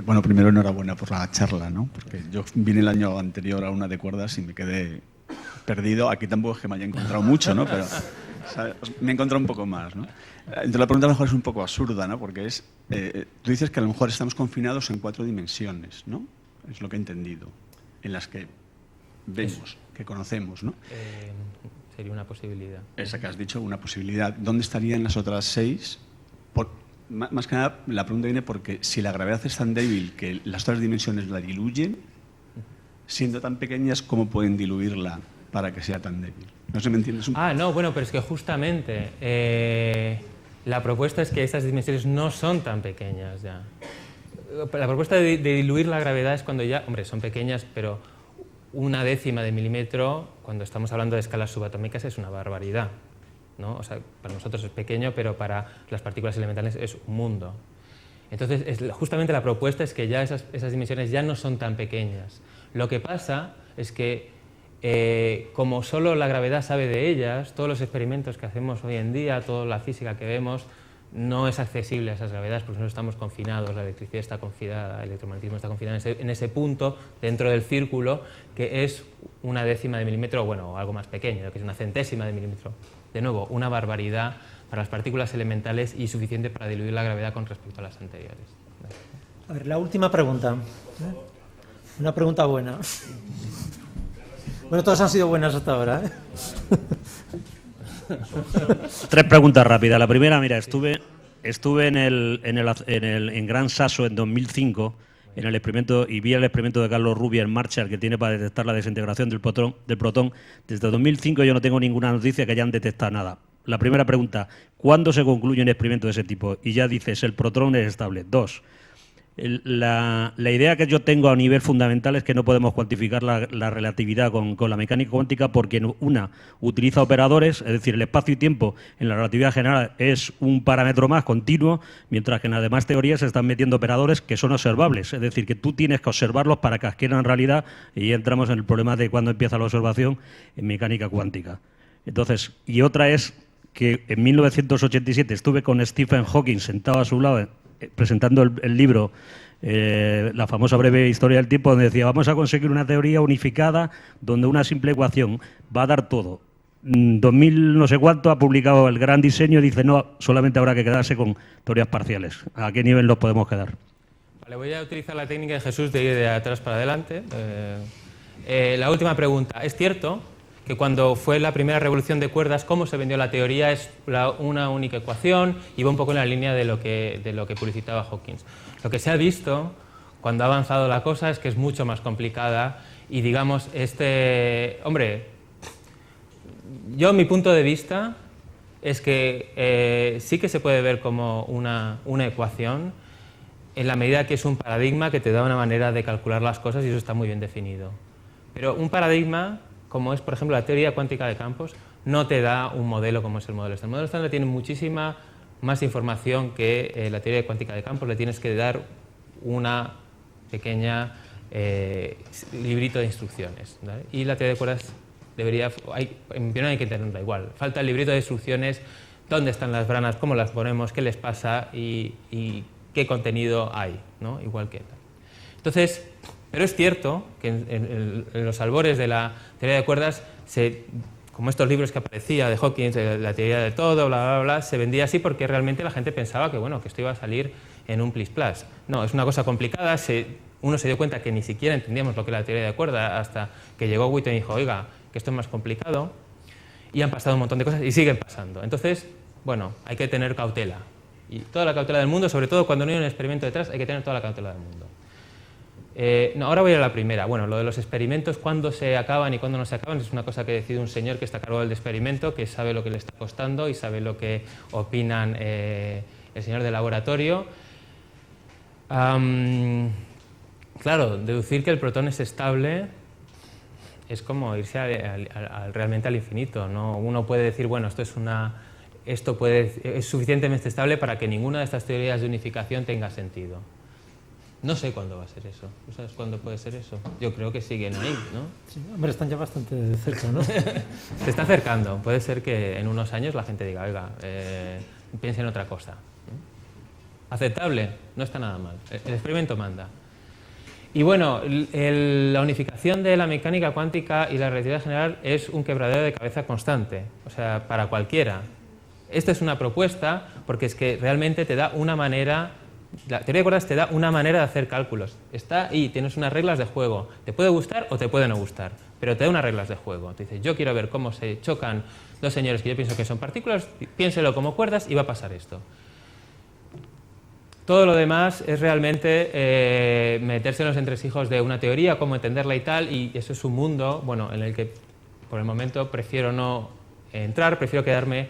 Bueno, primero enhorabuena por la charla, ¿no? Porque yo vine el año anterior a una de cuerdas y me quedé perdido. Aquí tampoco es que me haya encontrado mucho, ¿no? O sea, me he encontrado un poco más, ¿no? Entonces la pregunta a lo mejor es un poco absurda, ¿no? Porque es, tú dices que a lo mejor estamos confinados en 4 dimensiones, ¿no? Es lo que he entendido, en las que vemos, que conocemos, ¿no? Sería una posibilidad. Esa que has dicho, una posibilidad. ¿Dónde estarían las otras 6? Más que nada, la pregunta viene porque si la gravedad es tan débil que las otras dimensiones la diluyen, siendo tan pequeñas, ¿cómo pueden diluirla para que sea tan débil? No sé si me entiendes un poco. No, bueno, pero es que justamente la propuesta es que estas dimensiones no son tan pequeñas ya. La propuesta de diluir la gravedad es cuando ya, hombre, son pequeñas, pero 1/10 de milímetro, cuando estamos hablando de escalas subatómicas, es una barbaridad, ¿no? O sea, para nosotros es pequeño, pero para las partículas elementales es un mundo. Entonces, justamente la propuesta es que ya esas dimensiones ya no son tan pequeñas. Lo que pasa es que, como solo la gravedad sabe de ellas, todos los experimentos que hacemos hoy en día, toda la física que vemos, no es accesible a esas gravedades porque nosotros estamos confinados, la electricidad está confinada, el electromagnetismo está confinado en ese punto dentro del círculo que es 1/10 de milímetro, bueno, algo más pequeño, que es 1/100ª de milímetro. De nuevo, una barbaridad para las partículas elementales y suficiente para diluir la gravedad con respecto a las anteriores. A ver, la última pregunta. Una pregunta buena. Bueno, todas han sido buenas hasta ahora, ¿eh? 3 preguntas rápidas. La primera, mira, estuve en Gran Sasso en 2005 en el experimento y vi el experimento de Carlos Rubier en Marshall que tiene para detectar la desintegración del protón. Desde 2005 yo no tengo ninguna noticia que hayan detectado nada. La primera pregunta, ¿cuándo se concluye un experimento de ese tipo? Y ya dices, el protón es estable. 2. La idea que yo tengo a nivel fundamental es que no podemos cuantificar la relatividad con la mecánica cuántica porque una utiliza operadores, es decir, el espacio y tiempo en la relatividad general es un parámetro más continuo, mientras que en las demás teorías se están metiendo operadores que son observables, es decir, que tú tienes que observarlos para que adquieran realidad y entramos en el problema de cuándo empieza la observación en mecánica cuántica. Entonces, y otra es que en 1987 estuve con Stephen Hawking sentado a su lado presentando el libro, la famosa breve historia del tiempo, donde decía, vamos a conseguir una teoría unificada donde una simple ecuación va a dar todo. 2000 no sé cuánto ha publicado el gran diseño y dice, no, solamente habrá que quedarse con teorías parciales. ¿A qué nivel nos podemos quedar? Vale, voy a utilizar la técnica de Jesús de ir de atrás para adelante. La última pregunta. ¿Es cierto que cuando fue la primera revolución de cuerdas, cómo se vendió la teoría es una única ecuación y va un poco en la línea de lo que publicitaba Hawkins? Lo que se ha visto cuando ha avanzado la cosa es que es mucho más complicada y digamos, hombre, yo mi punto de vista es que sí que se puede ver como una ecuación en la medida que es un paradigma que te da una manera de calcular las cosas y eso está muy bien definido. Pero un paradigma, como es, por ejemplo, la teoría cuántica de campos, no te da un modelo como es el modelo estándar. El modelo estándar tiene muchísima más información que la teoría cuántica de campos. Le tienes que dar una pequeña librito de instrucciones, ¿vale? Y la teoría de cuerdas en mi opinión hay que tenerla igual. Falta el librito de instrucciones, dónde están las branas, cómo las ponemos, qué les pasa y qué contenido hay, ¿no? Igual que tal. Entonces, pero es cierto que en los albores de la teoría de cuerdas, como estos libros que aparecía de Hawking, la teoría de todo, bla, bla, bla, se vendía así porque realmente la gente pensaba que, bueno, que esto iba a salir en un plis-plas. No, es una cosa complicada, uno se dio cuenta que ni siquiera entendíamos lo que era la teoría de cuerdas hasta que llegó Witten y dijo, oiga, que esto es más complicado, y han pasado un montón de cosas y siguen pasando. Entonces, bueno, hay que tener cautela. Y toda la cautela del mundo, sobre todo cuando no hay un experimento detrás, hay que tener toda la cautela del mundo. Ahora voy a la primera. Bueno, lo de los experimentos, cuándo se acaban y cuándo no se acaban, es una cosa que decide un señor que está a cargo del experimento, que sabe lo que le está costando y sabe lo que opinan el señor del laboratorio. Claro, deducir que el protón es estable es como irse realmente al infinito, ¿no? Uno puede decir, bueno, esto es suficientemente estable para que ninguna de estas teorías de unificación tenga sentido. No sé cuándo va a ser eso. ¿Tú sabes cuándo puede ser eso? Yo creo que siguen ahí, ¿no? Sí, hombre, están ya bastante cerca, ¿no? Se está acercando. Puede ser que en unos años la gente diga, oiga, piense en otra cosa. ¿Aceptable? No está nada mal. El experimento manda. Y bueno, la unificación de la mecánica cuántica y la relatividad general es un quebradero de cabeza constante, o sea, para cualquiera. Esta es una propuesta porque es que realmente te da una manera, la teoría de cuerdas te da una manera de hacer cálculos. Está ahí, tienes unas reglas de juego. Te puede gustar o te puede no gustar, pero te da unas reglas de juego. Te dice, yo quiero ver cómo se chocan dos señores que yo pienso que son partículas, piénselo como cuerdas y va a pasar esto. Todo lo demás es realmente meterse en los entresijos de una teoría, cómo entenderla y tal, y eso es un mundo, bueno, en el que por el momento prefiero no entrar, prefiero quedarme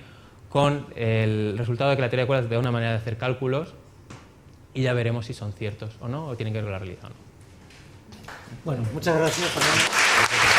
con el resultado de que la teoría de cuerdas da una manera de hacer cálculos y ya veremos si son ciertos o no, o tienen que ver con la realidad o no. Bueno, muchas gracias, Fernando.